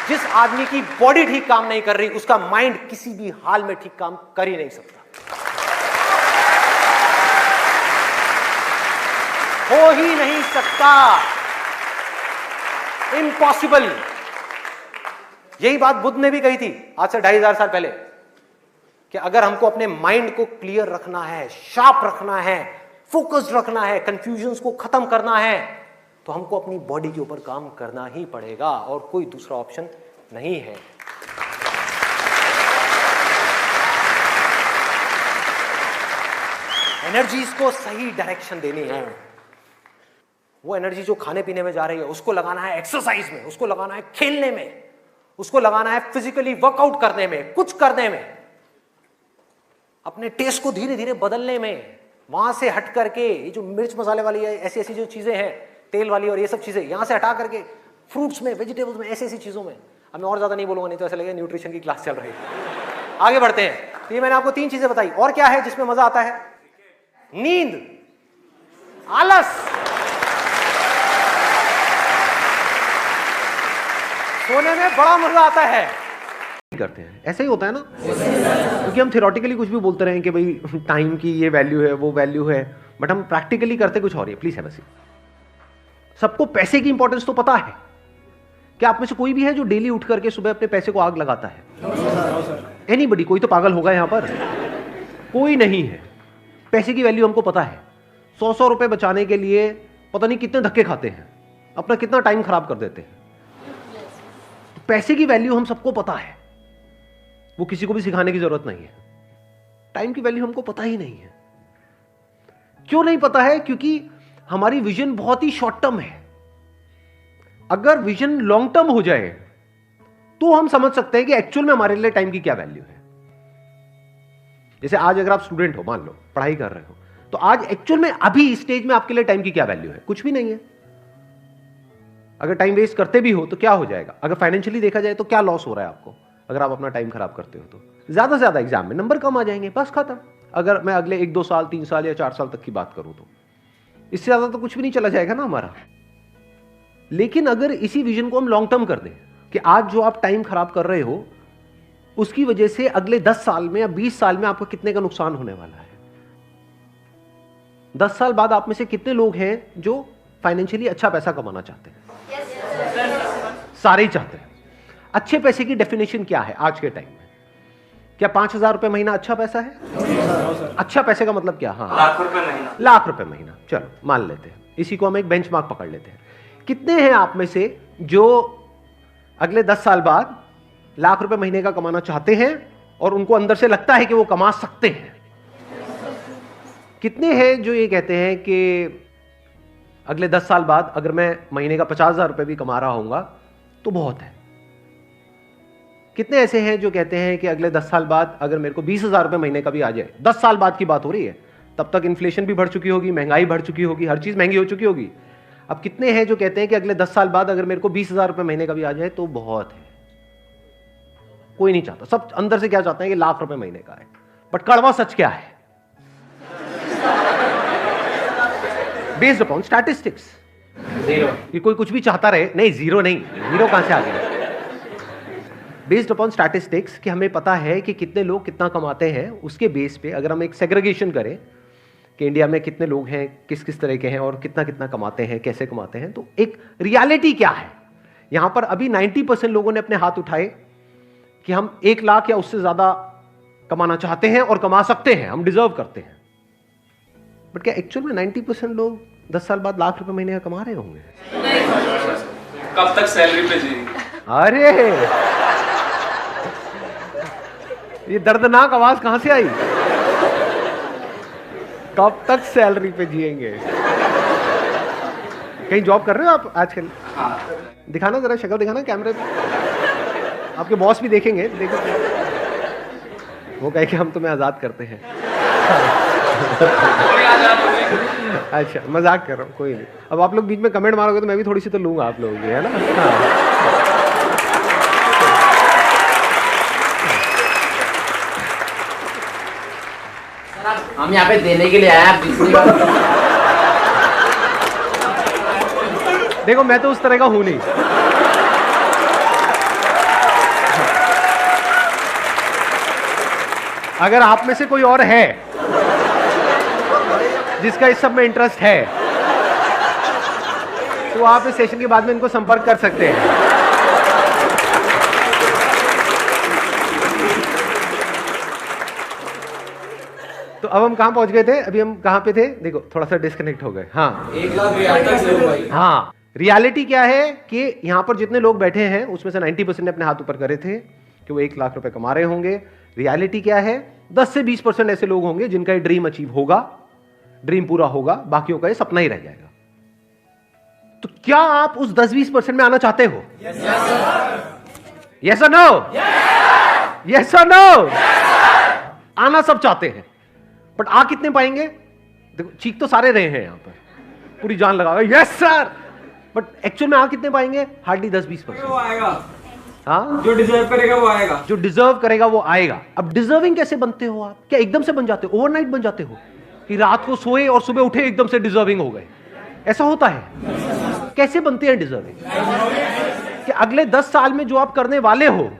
जिस आदमी की बॉडी ठीक काम नहीं कर रही, उसका माइंड किसी भी हाल में ठीक काम कर ही नहीं सकता, हो ही नहीं सकता, इम्पॉसिबल। यही बात बुद्ध ने भी कही थी आज से 2500 साल पहले, कि अगर हमको अपने माइंड को क्लियर रखना है, शार्प रखना है, फोकस्ड रखना है, कंफ्यूजन्स को खत्म करना है, तो हमको अपनी बॉडी के ऊपर काम करना ही पड़ेगा और कोई दूसरा ऑप्शन नहीं है। एनर्जीज को सही डायरेक्शन देनी है। वो एनर्जी जो खाने पीने में जा रही है उसको लगाना है एक्सरसाइज में, उसको लगाना है खेलने में, उसको लगाना है फिजिकली वर्कआउट करने में, कुछ करने में, अपने टेस्ट को धीरे धीरे बदलने में। वहां से हट करके ये जो मिर्च मसाले वाली ऐसी ऐसी जो चीजें हैं, तेल वाली और ये सब चीजें, यहां से हटा करके फ्रूट्स में, वेजिटेबल्स में, ऐसी ऐसी चीजों में। अब मैं और ज्यादा नहीं बोलूंगा, नहीं तो ऐसा लगेगा न्यूट्रिशन की क्लास चल रही है। आगे बढ़ते हैं। तो ये मैंने आपको 3 चीजें बताई। और क्या है जिसमें मजा आता है? नींद, आलस, सोने में बड़ा मजा आता है। करते हैं ऐसे ही होता है ना, क्योंकि हम थियोरेटिकली कुछ भी बोलते रहे कि भाई टाइम की ये वैल्यू है, वो वैल्यू है, बट हम प्रैक्टिकली करते कुछ और ही। प्लीज है वैसे सबको पैसे की इंपॉर्टेंस तो पता है। क्या आप में से कोई भी है जो डेली उठ करके सुबह अपने पैसे को आग लगाता है? एनीबडी? कोई तो पागल होगा यहां पर, कोई नहीं है। पैसे की वैल्यू हमको पता है। 100 रुपए बचाने के लिए पता नहीं कितने धक्के खाते हैं, अपना कितना टाइम खराब कर देते हैं। पैसे की वैल्यू हम सबको पता है, वो किसी को भी सिखाने की जरूरत नहीं है। टाइम की वैल्यू हमको पता ही नहीं है। क्यों नहीं पता है? क्योंकि हमारी विजन बहुत ही शॉर्ट टर्म है। अगर विजन लॉन्ग टर्म हो जाए तो हम समझ सकते हैं कि एक्चुअल में हमारे लिए टाइम की क्या वैल्यू है। जैसे आज अगर आप स्टूडेंट हो, मान लो पढ़ाई कर रहे हो, तो आज एक्चुअल में अभी इस स्टेज में आपके लिए टाइम की क्या वैल्यू है? कुछ भी नहीं है। अगर टाइम वेस्ट करते भी हो तो क्या हो जाएगा? अगर फाइनेंशियली देखा जाए तो क्या लॉस हो रहा है आपको अगर आप अपना टाइम खराब करते हो? तो ज्यादा से ज्यादा एग्जाम में नंबर कम आ जाएंगे, बस खत्म। अगर मैं अगले 1-2 साल, 3 साल या 4 साल तक की बात करूं तो इससे ज्यादा तो कुछ भी नहीं चला जाएगा ना हमारा। लेकिन अगर इसी विजन को हम लॉन्ग टर्म कर दें कि आज जो आप टाइम खराब कर रहे हो उसकी वजह से अगले 10 साल में या 20 साल में आपको कितने का नुकसान होने वाला है। 10 साल बाद आप में से कितने लोग हैं जो फाइनेंशियली अच्छा पैसा कमाना चाहते हैं? सारे ही चाहते हैं। अच्छे पैसे की डेफिनेशन क्या है आज के टाइम में? क्या 5,000 रुपए महीना अच्छा पैसा है? अच्छा पैसे का मतलब क्या? हाँ, लाख रुपए महीना। लाख रुपए महीना, चलो मान लेते हैं। इसी को हम एक बेंचमार्क पकड़ लेते हैं। कितने हैं आप में से जो अगले 10 साल बाद लाख रुपए महीने का कमाना चाहते हैं और उनको अंदर से लगता है कि वो कमा सकते हैं? कितने हैं जो ये कहते हैं कि अगले 10 साल बाद अगर मैं महीने का 50,000 रुपए भी कमा रहा हूंगा तो बहुत है? कितने ऐसे हैं जो कहते हैं कि अगले 10 साल बाद अगर मेरे को 20,000 रुपए महीने का भी आ जाए? 10 साल बाद की बात हो रही है, तब तक इन्फ्लेशन भी बढ़ चुकी होगी, महंगाई बढ़ चुकी होगी, हर चीज महंगी हो चुकी होगी। अब कितने हैं जो कहते हैं कि अगले 10 साल बाद अगर मेरे को 20,000 रुपए महीने का भी आ जाए तो बहुत है? कोई नहीं चाहता। सब अंदर से क्या चाहते हैं कि लाख रुपए महीने का है। बट कड़वा सच क्या है? Based upon statistics, zero. ये कोई कुछ भी चाहता रहे, नहीं जीरो नहीं, जीरो कहां से आ गया? बेस्ड अपॉन स्टैटिस्टिक्स कि हमें पता है कि कितने लोग कितना कमाते हैं, उसके बेस पे अगर हम एक सेग्रीगेशन करें कि इंडिया में कितने लोग हैं, किस किस तरह के हैं और कितना कितना कमाते हैं, कैसे कमाते हैं, तो एक रियलिटी क्या है। यहां पर अभी 90% लोगों ने अपने हाथ उठाए कि हम 1 लाख या उससे ज्यादा कमाना चाहते हैं और कमा सकते हैं, हम डिजर्व करते हैं। बट क्या एक्चुअल में 90% लोग 10 साल बाद लाख रुपए महीने का कमा रहे होंगे? कब तक सैलरी पे जिएंगे? अरे ये दर्दनाक आवाज कहां से आई? कब तक सैलरी पे जिएंगे? कहीं जॉब कर रहे हो आप आजकल? हाँ। दिखाना जरा, शक्ल दिखाना कैमरे पे। आपके बॉस भी देखेंगे, देखो वो कहे कि हम तुम्हें आजाद करते हैं। अच्छा मजाक कर रहा हूँ, कोई नहीं। अब आप लोग बीच में कमेंट मारोगे तो मैं भी थोड़ी सी तो लूंगा आप लोगों की, है ना? हाँ। हम यहाँ पे देने के लिए आए हैं, दूसरी बात। देखो मैं तो उस तरह का हूं नहीं। अगर आप में से कोई और है जिसका इस सब में इंटरेस्ट है तो आप इस सेशन के बाद में इनको संपर्क कर सकते हैं। तो अब हम कहां पहुंच गए थे? अभी हम कहां पे थे? देखो थोड़ा सा डिस्कनेक्ट हो गए। हाँ, 1 लाख रियायत से भाई। हाँ, रियलिटी क्या है कि यहां पर जितने लोग बैठे हैं उसमें से 90% ने अपने हाथ ऊपर करे थे कि वो 1 लाख रुपए कमा रहे होंगे। रियलिटी क्या है? 10 से 20% ऐसे लोग होंगे जिनका ये ड्रीम अचीव होगा, ड्रीम पूरा होगा, बाकियों का ये सपना ही रह जाएगा। तो क्या आप उस 10-20% में आना चाहते हो? यस और नो? यस और नो? आना सब चाहते हैं, बट आ कितने पाएंगे? देखो चीख तो सारे रहे हैं यहां पर, पूरी जान लगा यस सर, बट एक्चुअल में आ कितने पाएंगे? हार्डली 10-20%। वो आएगा, हाँ, जो डिजर्व करेगा वो आएगा। जो डिजर्व करेगा वो आएगा। अब डिजर्विंग कैसे बनते हो आप? क्या एकदम से बन जाते हो? ओवरनाइट बन जाते हो कि रात को सोए और सुबह उठे एकदम से डिजर्विंग हो गए? ऐसा होता है? कैसे बनते हैं डिजर्विंग? कि अगले 10 साल में जो आप करने वाले हो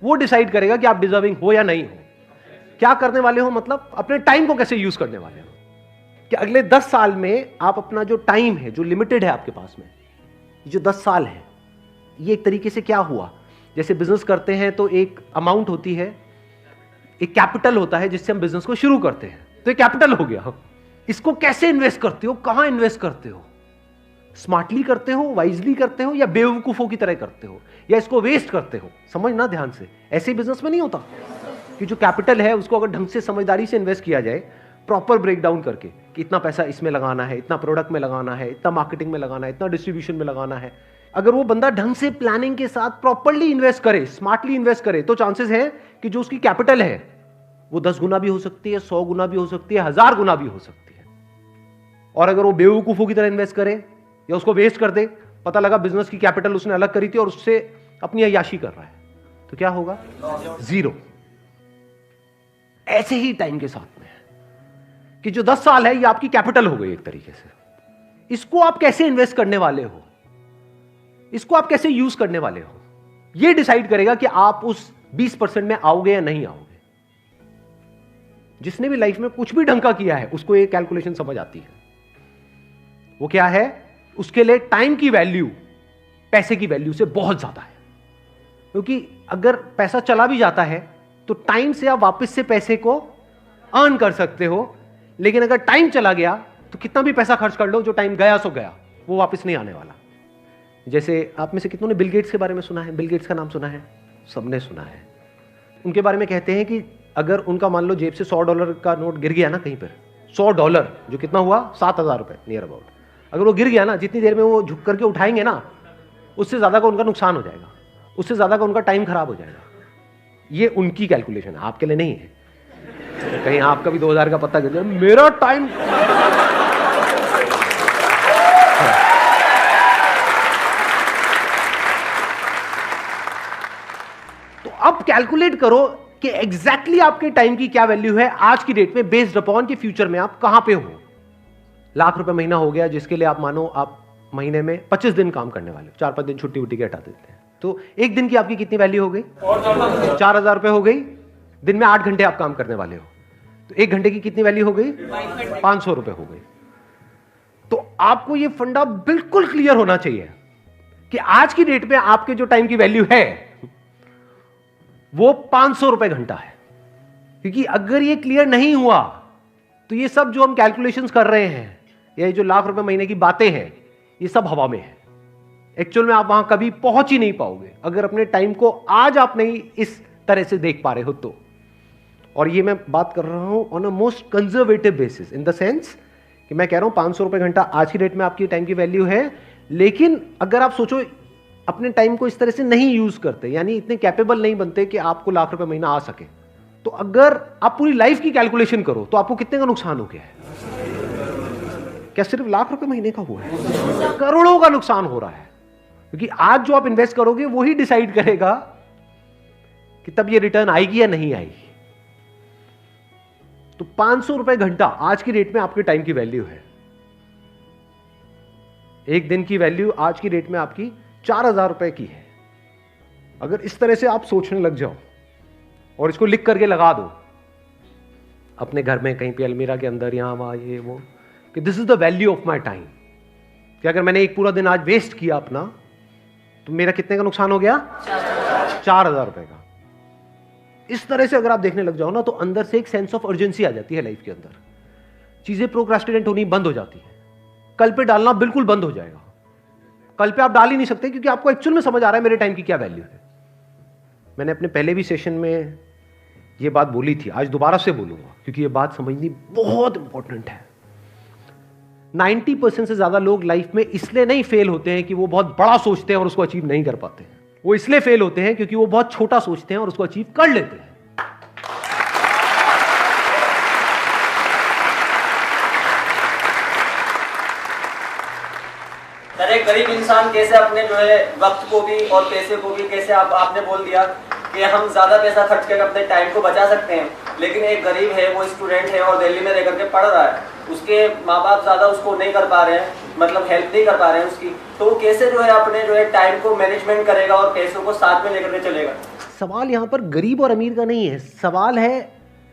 वो डिसाइड करेगा कि आप डिजर्विंग हो या नहीं हो। क्या करने वाले हो मतलब अपने टाइम को कैसे यूज करने वाले हो। कि अगले 10 साल में आप अपना जो टाइम है, जो लिमिटेड है आपके पास में, जो 10 साल है, ये एक तरीके से क्या हुआ, जैसे बिजनेस करते हैं तो एक अमाउंट होती है, एक कैपिटल होता है जिससे हम बिजनेस को शुरू करते हैं, तो एक कैपिटल हो गया। इसको कैसे इन्वेस्ट करते हो, कहां इन्वेस्ट करते हो, स्मार्टली करते हो, वाइजली करते हो, या बेवकूफों की तरह करते हो, या इसको वेस्ट करते हो? समझना ध्यान से, ऐसे बिजनेस में नहीं होता कि जो कैपिटल है उसको अगर ढंग से समझदारी से इन्वेस्ट किया जाए, प्रॉपर ब्रेकडाउन करके कि इतना पैसा इसमें लगाना है, इतना प्रोडक्ट में लगाना है, इतना मार्केटिंग में लगाना है, इतना डिस्ट्रीब्यूशन में लगाना है, अगर वो बंदा ढंग से प्लानिंग के साथ प्रॉपरली इन्वेस्ट करे, स्मार्टली इन्वेस्ट करे, तो चांसेस है कि जो उसकी कैपिटल है वो 10 गुना भी हो सकती है, 100 गुना भी हो सकती है, 1000 गुना भी हो सकती है। और अगर वो बेवकूफों की तरह इन्वेस्ट करे या उसको वेस्ट कर दे, पता लगा बिजनेस की कैपिटल उसने अलग करी थी और उससे अपनी अय्याशी कर रहा है, तो क्या होगा? जीरो। ऐसे ही टाइम के साथ में कि जो 10 साल है ये आपकी कैपिटल हो गई एक तरीके से। इसको आप कैसे इन्वेस्ट करने वाले हो, इसको आप कैसे यूज करने वाले हो, ये डिसाइड करेगा कि आप उस 20% में आओगे या नहीं आओगे। जिसने भी लाइफ में कुछ भी ढंग का किया है उसको ये कैलकुलेशन समझ आती है। वो क्या है? उसके लिए टाइम की वैल्यू पैसे की वैल्यू से बहुत ज्यादा है, क्योंकि अगर पैसा चला भी जाता है तो टाइम से आप वापस से पैसे को अर्न कर सकते हो, लेकिन अगर टाइम चला गया तो कितना भी पैसा खर्च कर लो, जो टाइम गया सो गया, वो वापस नहीं आने वाला। जैसे आप में से कितनों ने बिल गेट्स के बारे में सुना है? बिल गेट्स का नाम सुना है? सबने सुना है। उनके बारे में कहते हैं कि अगर उनका मान लो जेब से $100 का नोट गिर गया ना कहीं पर, $100 जो कितना हुआ? 7,000 रुपए नियर अबाउट, अगर वो गिर गया ना, जितनी देर में वो झुक करके उठाएंगे ना, उससे ज्यादा का उनका नुकसान हो जाएगा, उससे ज्यादा का उनका टाइम खराब हो जाएगा। ये उनकी कैलकुलेशन है, आपके लिए नहीं है। कहीं आपका भी 2000 का पत्ता गिर जाए, मेरा टाइम तो अब कैलकुलेट करो कि एग्जैक्टली आपके टाइम की क्या वैल्यू है आज की डेट में, बेस्ड अपॉन कि फ्यूचर में आप कहां पे हो। ₹1,00,000 महीना हो गया, जिसके लिए आप मानो आप महीने में 25 दिन काम करने वाले हो, 4-5 दिन छुट्टी उट्टी के हटा देते हैं, तो एक दिन की आपकी कितनी वैल्यू हो गई? 4,000 रुपए हो गई। दिन में 8 घंटे आप काम करने वाले हो, तो 1 घंटे की कितनी वैल्यू हो गई? 500 रुपए हो गई। तो आपको ये फंडा बिल्कुल क्लियर होना चाहिए कि आज की डेट में आपके जो टाइम की वैल्यू है वो 500 रुपए घंटा है। क्योंकि अगर ये क्लियर नहीं हुआ तो ये सब जो हम कैलकुलेशंस कर रहे हैं, ये जो ₹1,00,000 महीने की बातें हैं, ये सब हवा में है। एक्चुअल में आप वहां कभी पहुंच ही नहीं पाओगे अगर अपने टाइम को आज आप नहीं इस तरह से देख पा रहे हो तो। और ये मैं बात कर रहा हूं on a most conservative basis, in the sense कि मैं कह रहा हूं 500 रुपए घंटा आज की डेट में आपकी टाइम की वैल्यू है, लेकिन अगर आप सोचो अपने टाइम को इस तरह से नहीं यूज करते, यानी इतने कैपेबल नहीं बनते कि आपको ₹1,00,000 महीना आ सके, तो अगर आप पूरी लाइफ की कैलकुलेशन करो तो आपको कितने का नुकसान हो गया है? क्या सिर्फ ₹1,00,000 महीने का हुआ है? करोड़ों का नुकसान हो रहा है। क्योंकि आज जो आप इन्वेस्ट करोगे वही डिसाइड करेगा कि तब ये रिटर्न आएगी या नहीं आएगी। तो 500 रुपए घंटा आज की डेट में आपके टाइम की वैल्यू है। एक दिन की वैल्यू आज की डेट में आपकी 4,000 रुपए की है। अगर इस तरह से आप सोचने लग जाओ और इसको लिख करके लगा दो अपने घर में कहीं पे अलमीरा के अंदर, यहां वहां ये वो, कि this is the value of my time, कि अगर मैंने एक पूरा दिन आज वेस्ट किया अपना तो मेरा कितने का नुकसान हो गया? 4,000 रुपए का। इस तरह से अगर आप देखने लग जाओ ना तो अंदर से एक सेंस ऑफ अर्जेंसी आ जाती है लाइफ के अंदर। चीजें प्रोक्रास्टिनेट होनी बंद हो जाती है, कल पे डालना बिल्कुल बंद हो जाएगा। कल पे आप डाल ही नहीं सकते क्योंकि आपको एक्चुअल में समझ आ रहा है मेरे टाइम की क्या वैल्यू है। मैंने अपने पहले भी सेशन में ये बात बोली थी, आज दोबारा से बोलूंगा क्योंकि ये बात समझनी बहुत इंपॉर्टेंट है। 90% से ज्यादा लोग लाइफ में इसलिए नहीं फेल होते हैं कि वो बहुत बड़ा सोचते हैं और उसको अचीव नहीं कर पाते हैं, वो इसलिए फेल होते हैं क्योंकि वो बहुत छोटा सोचते हैं और उसको अचीव कर लेते हैं। सर, एक गरीब इंसान कैसे अपने जो है वक्त को भी और पैसे को भी, कैसे आपने बोल दिया कि हम ज्यादा पैसा खर्च करके अपने टाइम को बचा सकते हैं, लेकिन एक गरीब है, वो स्टूडेंट है और दिल्ली में रह करके पढ़ रहा है, उसके माँ बाप ज्यादा उसको नहीं कर पा रहे हैं, मतलब हेल्प नहीं कर पा रहे हैं उसकी, तो वो कैसे जो है अपने जो है टाइम को मैनेजमेंट करेगा और पैसों को साथ में लेकर के चलेगा? सवाल यहां पर गरीब और अमीर का नहीं है, सवाल है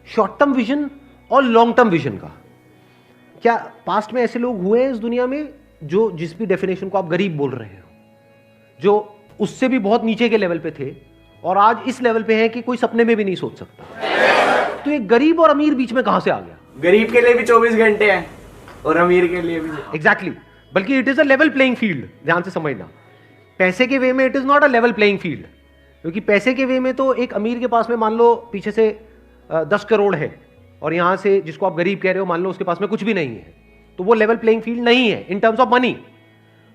शॉर्ट टर्म विजन और लॉन्ग टर्म विजन का। क्या पास्ट में ऐसे लोग हुए हैं इस दुनिया में जो जिस भी डेफिनेशन को आप गरीब बोल रहे हो, जो उससे भी बहुत नीचे के लेवल पे थे और आज इस लेवल पे हैं कि कोई सपने में भी नहीं सोच सकता? तो ये गरीब और अमीर बीच में कहां से आ गया? गरीब के लिए भी 24 घंटे हैं और अमीर के लिए भी। एग्जैक्टली बल्कि it is a level playing field. ध्यान से समझना, पैसे के वे में it is not a level playing field, क्योंकि पैसे के वे में तो एक अमीर के पास में मान लो पीछे से 10 करोड़ है और यहां से जिसको आप गरीब कह रहे हो मान लो उसके पास में कुछ भी नहीं है, तो वो लेवल प्लेइंग फील्ड नहीं है in terms of money.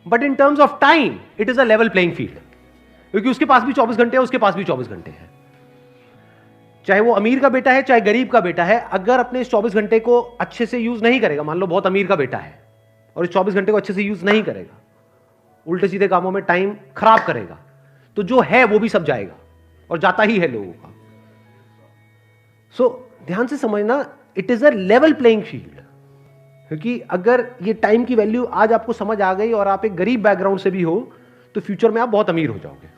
But in terms of time it is a level playing field, क्योंकि उसके पास भी 24 घंटे है, उसके पास भी 24 घंटे हैं। चाहे वो अमीर का बेटा है चाहे गरीब का बेटा है, अगर अपने इस 24 घंटे को अच्छे से यूज नहीं करेगा, मान लो बहुत अमीर का बेटा है और इस 24 घंटे को अच्छे से यूज नहीं करेगा, उल्टे सीधे कामों में टाइम खराब करेगा, तो जो है वो भी सब जाएगा और जाता ही है लोगों का। सो ध्यान से समझना, it is a level playing field, क्योंकि अगर ये टाइम की वैल्यू आज आपको समझ आ गई और आप एक गरीब बैकग्राउंड से भी हो, तो फ्यूचर में आप बहुत अमीर हो जाओगे।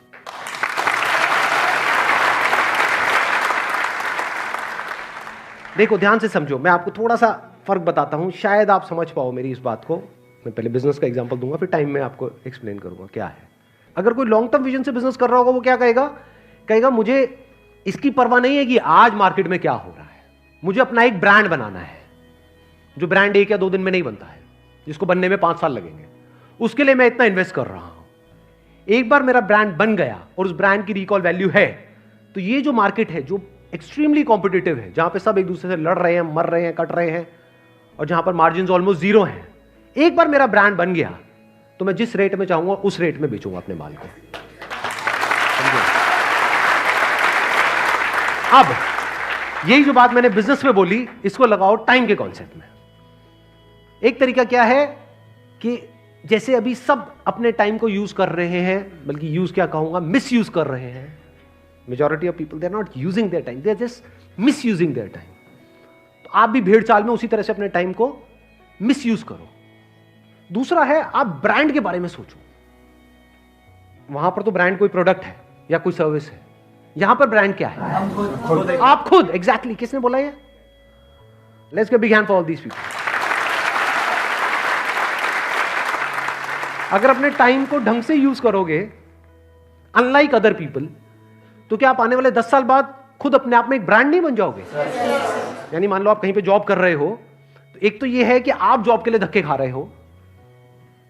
देखो ध्यान से समझो, मैं आपको थोड़ा सा फर्क बताता हूं, शायद आप समझ पाओ मेरी इस बात को। मैं पहले बिजनेस का एग्जांपल दूंगा, फिर टाइम में आपको एक्सप्लेन करूंगा क्या है। अगर कोई लॉन्ग टर्म विजन से बिजनेस कर रहा होगा, वो क्या कहेगा मुझे इसकी परवाह नहीं है कि आज मार्केट में क्या हो रहा है, मुझे अपना एक ब्रांड बनाना है, जो ब्रांड 1 या 2 दिन में नहीं बनता है, जिसको बनने में 5 साल लगेंगे। उसके लिए मैं इतना इन्वेस्ट कर रहा हूं। एक बार मेरा ब्रांड बन गया और उस ब्रांड की रिकॉल वैल्यू है, तो ये जो मार्केट है जो एक्सट्रीमली कॉम्पिटिटिव है, जहां पे सब एक दूसरे से लड़ रहे हैं, मर रहे हैं, कट रहे हैं, और जहां पर मार्जिन ऑलमोस्ट जीरो हैं, एक बार मेरा ब्रांड बन गया तो मैं जिस रेट में चाहूंगा उस रेट में बेचूंगा अपने माल को। अब यही जो बात मैंने बिजनेस में बोली, इसको लगाओ टाइम के कॉन्सेप्ट में। एक तरीका क्या है कि जैसे अभी सब अपने टाइम को यूज कर रहे हैं, बल्कि यूज क्या कहूंगा, मिस यूज कर रहे हैं। Majority of people they are not using their time, they are just misusing their time. तो आप भी भेड़ चाल में उसी तरह से अपने टाइम को मिस यूज करो। दूसरा है, आप ब्रांड के बारे में सोचो। वहां पर तो ब्रांड कोई प्रोडक्ट है या कोई सर्विस है, यहां पर ब्रांड क्या है? आप खुद। एग्जैक्टली, किसने बोला ये? Let's give big hand for all these people. अगर अपने टाइम को ढंग से यूज करोगे, अनलाइक अदर पीपल, तो क्या आप आने वाले 10 साल बाद खुद अपने आप में एक ब्रांड नहीं बन जाओगे? यानी मान लो आप कहीं पे जॉब कर रहे हो, तो एक तो ये है कि आप जॉब के लिए धक्के खा रहे हो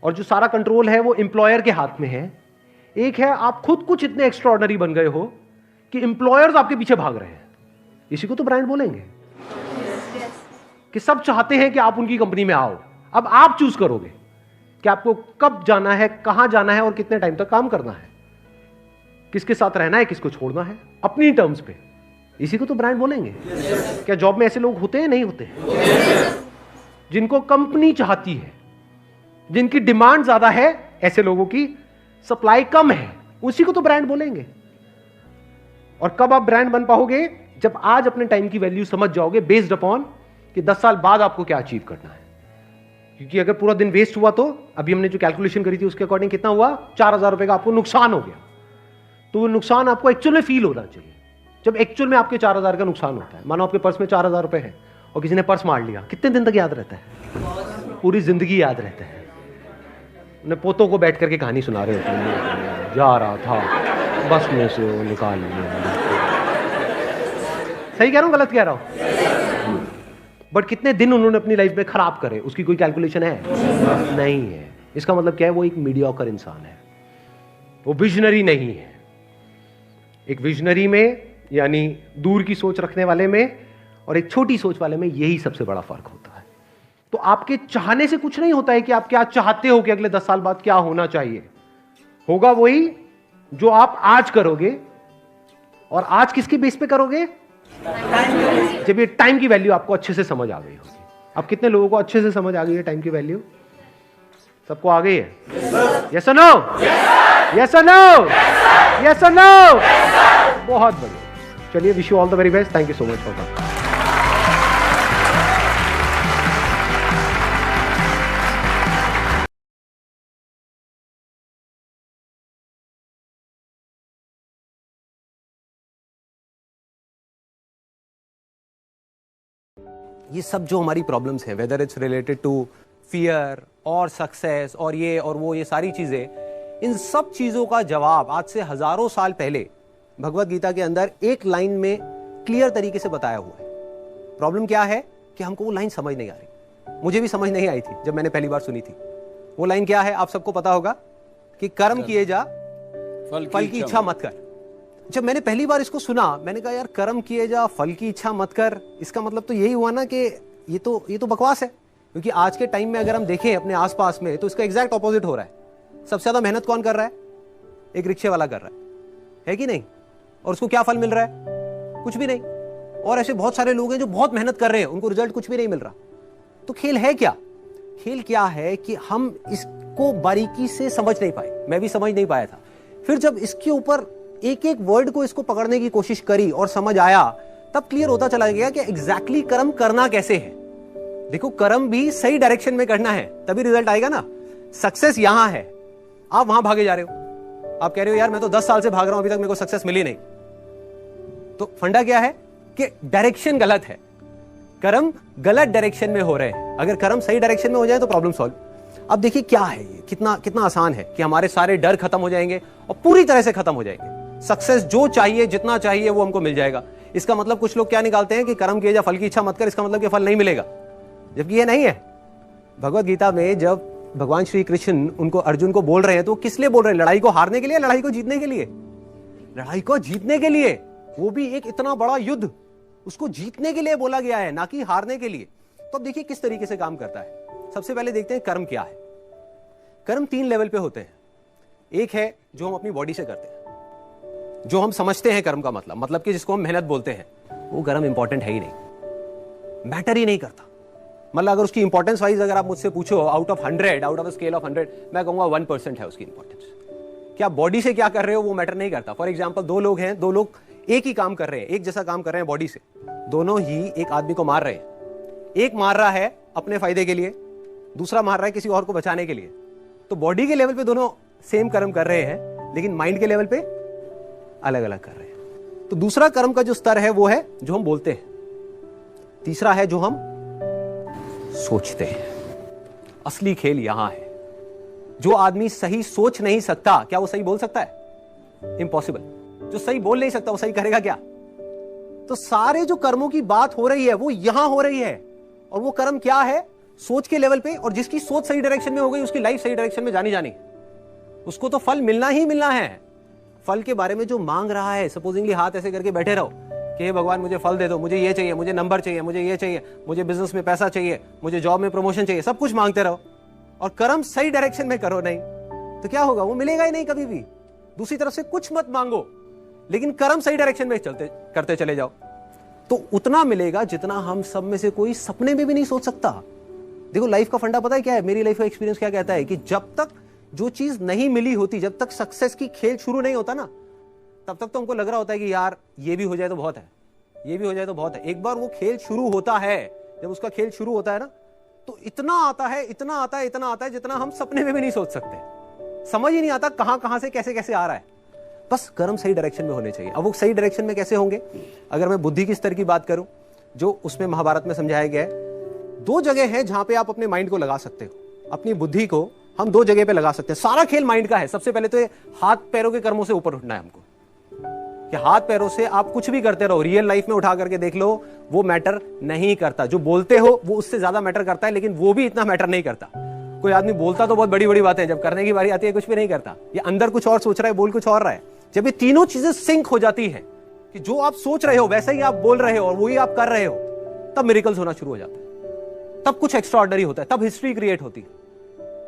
और जो सारा कंट्रोल है वो एम्प्लॉयर के हाथ में है। एक है आप खुद कुछ इतने एक्स्ट्राऑर्डिनरी बन गए हो कि एम्प्लॉयर्स आपके पीछे भाग रहे हैं। इसी को तो ब्रांड बोलेंगे, कि सब चाहते हैं कि आप उनकी कंपनी में आओ। अब आप चूज करोगे कि आपको कब जाना है, कहां जाना है और कितने टाइम तक काम करना है, किसके साथ रहना है, किसको छोड़ना है, अपनी टर्म्स पे। इसी को तो ब्रांड बोलेंगे। क्या जॉब में ऐसे लोग होते हैं? नहीं होते हैं। जिनको कंपनी चाहती है, जिनकी डिमांड ज्यादा है, ऐसे लोगों की सप्लाई कम है, उसी को तो ब्रांड बोलेंगे। और कब आप ब्रांड बन पाओगे? जब आज अपने टाइम की वैल्यू समझ जाओगे, बेस्ड अपॉन कि 10 साल बाद आपको क्या अचीव करना है। क्योंकि अगर पूरा दिन वेस्ट हुआ, तो अभी हमने जो कैलकुलेशन करी थी उसके अकॉर्डिंग कितना हुआ? 4000 रुपए का आपको नुकसान हो गया। तो वो नुकसान आपको एक्चुअल में फील होना चाहिए। जब एक्चुअल में आपके 4000 का नुकसान होता है, मानो आपके पर्स में 4000 रुपए है और किसी ने पर्स मार लिया, कितने दिन तक याद रहता है? पूरी जिंदगी याद रहता है। अपने पोतों को बैठ करके कहानी सुना रहे होते हैं, जा रहा था बस में से वो निकाल लिया। सही कह रहा हूं, गलत कह रहा हूं? बट कितने दिन उन्होंने अपनी लाइफ में खराब करे, उसकी कोई कैलकुलेशन है? नहीं है। इसका मतलब क्या है? वो एक मीडियोकर इंसान है, वो विजनरी नहीं है। एक विजनरी में, यानी दूर की सोच रखने वाले में, और एक छोटी सोच वाले में, यही सबसे बड़ा फर्क होता है। तो आपके चाहने से कुछ नहीं होता है कि आप क्या चाहते हो कि अगले 10 साल बाद क्या होना चाहिए। होगा वही जो आप आज करोगे। और आज किसके बेस पे करोगे? जब ये टाइम की वैल्यू आपको अच्छे से समझ आ गई होगी। अब कितने लोगों को अच्छे से समझ आ गई है टाइम की वैल्यू? सबको आ गई है? यस और नो? यस और नो? यस और नो? बहुत बढ़िया। चलिए, wish you all the very best. Thank you so much for that. ये सब जो हमारी प्रॉब्लम्स हैं, whether it's related to fear और सक्सेस और ये और वो, ये सारी चीजें, इन सब चीजों का जवाब आज से हजारों साल पहले भगवत गीता के अंदर एक लाइन में क्लियर तरीके से बताया हुआ है। प्रॉब्लम क्या है कि हमको वो लाइन समझ नहीं आ रही। मुझे भी समझ नहीं आई थी जब मैंने पहली बार सुनी थी। वो लाइन क्या है आप सबको पता होगा कि कर्म किए जा फल की इच्छा मत कर। जब मैंने पहली बार इसको सुना मैंने कहा यार कर्म किए जा फल की इच्छा मत कर, इसका मतलब तो यही हुआ ना कि ये तो बकवास है। क्योंकि आज के टाइम में अगर हम देखें अपने आसपास में तो इसका एग्जैक्ट ऑपोजिट हो रहा है। सबसे ज्यादा मेहनत कौन कर रहा है? एक रिक्शे वाला कर रहा है कि नहीं? और उसको क्या फल मिल रहा है? कुछ भी नहीं। और ऐसे बहुत सारे लोग हैं जो बहुत मेहनत कर रहे हैं, उनको रिजल्ट कुछ भी नहीं मिल रहा। तो खेल है क्या? खेल क्या है कि हम इसको बारीकी से समझ नहीं पाए, मैं भी समझ नहीं पाया था। फिर जब इसके ऊपर एक एक वर्ड को इसको पकड़ने की कोशिश करी और समझ आया, तब क्लियर होता चला गया कि एग्जैक्टली कर्म करना कैसे है। देखो कर्म भी सही डायरेक्शन में करना है तभी रिजल्ट आएगा ना। सक्सेस यहां है, आप वहां भागे जा रहे हो। आप कह रहे हो यार मैं तो 10 साल से भाग रहा हूं, अभी तक मेरे को सक्सेस मिली नहीं। तो फंडा क्या है कि डायरेक्शन गलत है, कर्म गलत डायरेक्शन में हो रहे हैं। अगर कर्म सही डायरेक्शन में हो जाए तो प्रॉब्लम सॉल्व। अब देखिए क्या है ये, कितना आसान है कि हमारे सारे डर खत्म हो जाएंगे और पूरी तरह से खत्म हो जाएंगे। सक्सेस जो चाहिए जितना चाहिए वो हमको मिल जाएगा। इसका मतलब कुछ लोग क्या निकालते हैं कि कर्म किए जा फल की इच्छा मत कर, इसका मतलब कि फल नहीं मिलेगा, जबकि ये नहीं है। भगवत गीता में जब भगवान श्री कृष्ण उनको अर्जुन को बोल रहे हैं तो किस लिए बोल रहे हैं? लड़ाई को हारने के लिए, लड़ाई को जीतने के लिए? लड़ाई को जीतने के लिए, वो भी एक इतना बड़ा युद्ध, उसको जीतने के लिए बोला गया है, ना कि हारने के लिए। तो अब देखिए किस तरीके से काम करता है। सबसे पहले देखते हैं कर्म क्या है। कर्म 3 लेवल पे होते हैं। एक है जो हम अपनी बॉडी से करते हैं, जो हम समझते हैं कर्म का मतलब कि जिसको हम मेहनत बोलते हैं, वो कर्म इंपॉर्टेंट है ही नहीं, मैटर ही नहीं करता। मतलब अगर उसकी इंपॉर्टेंस वाइज अगर आप मुझसे पूछो out of 100, out of scale of 100, मैं कहूंगा 1% है उसकी इंपॉर्टेंस। क्या बॉडी से क्या कर रहे हो वो मैटर नहीं करता। फॉर एग्जाम्पल 2 लोग हैं, 2 लोग एक ही काम कर रहे हैं, एक जैसा काम कर रहे हैं बॉडी से, दोनों ही एक आदमी को मार रहे हैं। एक मार रहा है अपने फायदे के लिए, दूसरा मार रहा है किसी और को बचाने के लिए। तो बॉडी के लेवल पे दोनों सेम कर्म कर रहे हैं, लेकिन माइंड के लेवल पे अलग अलग कर रहे हैं। तो दूसरा कर्म का जो स्तर है वो है जो हम बोलते हैं, तीसरा है जो हम सोचते हैं। असली खेल यहां है। जो आदमी सही सोच नहीं सकता, क्या वो सही बोल सकता है? इम्पॉसिबल। जो सही बोल नहीं सकता वो सही करेगा क्या? तो सारे जो कर्मों की बात हो रही है वो यहां हो रही है। और वो कर्म क्या है? सोच के लेवल पे। और जिसकी सोच सही डायरेक्शन में हो गई उसकी लाइफ सही डायरेक्शन में जानी, उसको तो फल मिलना ही मिलना है। फल के बारे में जो मांग रहा है, सपोजिंगली हाथ ऐसे करके बैठे रहो कि हे भगवान मुझे फल दे दो, मुझे ये चाहिए, मुझे नंबर चाहिए, मुझे ये चाहिए, मुझे बिजनेस में पैसा चाहिए, मुझे जॉब में प्रमोशन चाहिए, सब कुछ मांगते रहो और कर्म सही डायरेक्शन में करो नहीं, तो क्या होगा? वो मिलेगा ही नहीं कभी भी। दूसरी तरफ से कुछ मत मांगो, लेकिन कर्म सही डायरेक्शन में करते चले जाओ, तो उतना मिलेगा जितना हम सब में से कोई सपने में भी नहीं सोच सकता। देखो लाइफ का फंडा पता है क्या है? मेरी लाइफ का एक्सपीरियंस क्या कहता है कि जब तक जो चीज नहीं मिली होती, जब तक सक्सेस की खेल शुरू नहीं होता ना, तब तक तो हमको लग रहा होता है कि यार ये भी हो जाए तो बहुत है, ये भी हो जाए तो बहुत है। एक बार वो खेल शुरू होता है, जब उसका खेल शुरू होता है ना, तो इतना आता है, इतना आता है, इतना आता है जितना हम सपने में भी नहीं सोच सकते। समझ ही नहीं आता कहां से कैसे कैसे आ रहा है। बस कर्म सही डायरेक्शन में होने चाहिए। अब वो सही डायरेक्शन में कैसे होंगे? अगर मैं बुद्धि की स्तर की बात करूं, जो उसमें महाभारत में समझाया गया है, 2 जगह है जहां पे आप अपने माइंड को लगा सकते हो। अपनी बुद्धि को हम 2 जगह पे लगा सकते हैं। सारा खेल माइंड का है। सबसे पहले तो ये हाथ पैरों के कर्मों से ऊपर उठना है हमको, कि हाथ पैरों से आप कुछ भी करते रहो, रियल लाइफ में उठा करके देख लो, वो मैटर नहीं करता। जो बोलते हो वो उससे ज्यादा मैटर करता है, लेकिन वो भी इतना मैटर नहीं करता। कोई आदमी बोलता तो बहुत बड़ी बड़ी बातें, जब करने की बारी आती है कुछ भी नहीं करता। ये अंदर कुछ और सोच रहा है, बोल कुछ और रहा है। जब ये तीनों चीजें सिंक हो जाती है कि जो आप सोच रहे हो वैसा ही आप बोल रहे हो और वही आप कर रहे हो, तब मिरेकल्स होना शुरू हो जाता है, तब कुछ एक्स्ट्राऑर्डिनरी होता है, तब हिस्ट्री क्रिएट होती है,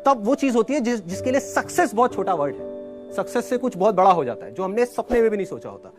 तब वो चीज होती है जिसके लिए सक्सेस बहुत छोटा वर्ड है। सक्सेस से कुछ बहुत बड़ा हो जाता है जो हमने सपने में भी नहीं सोचा होता।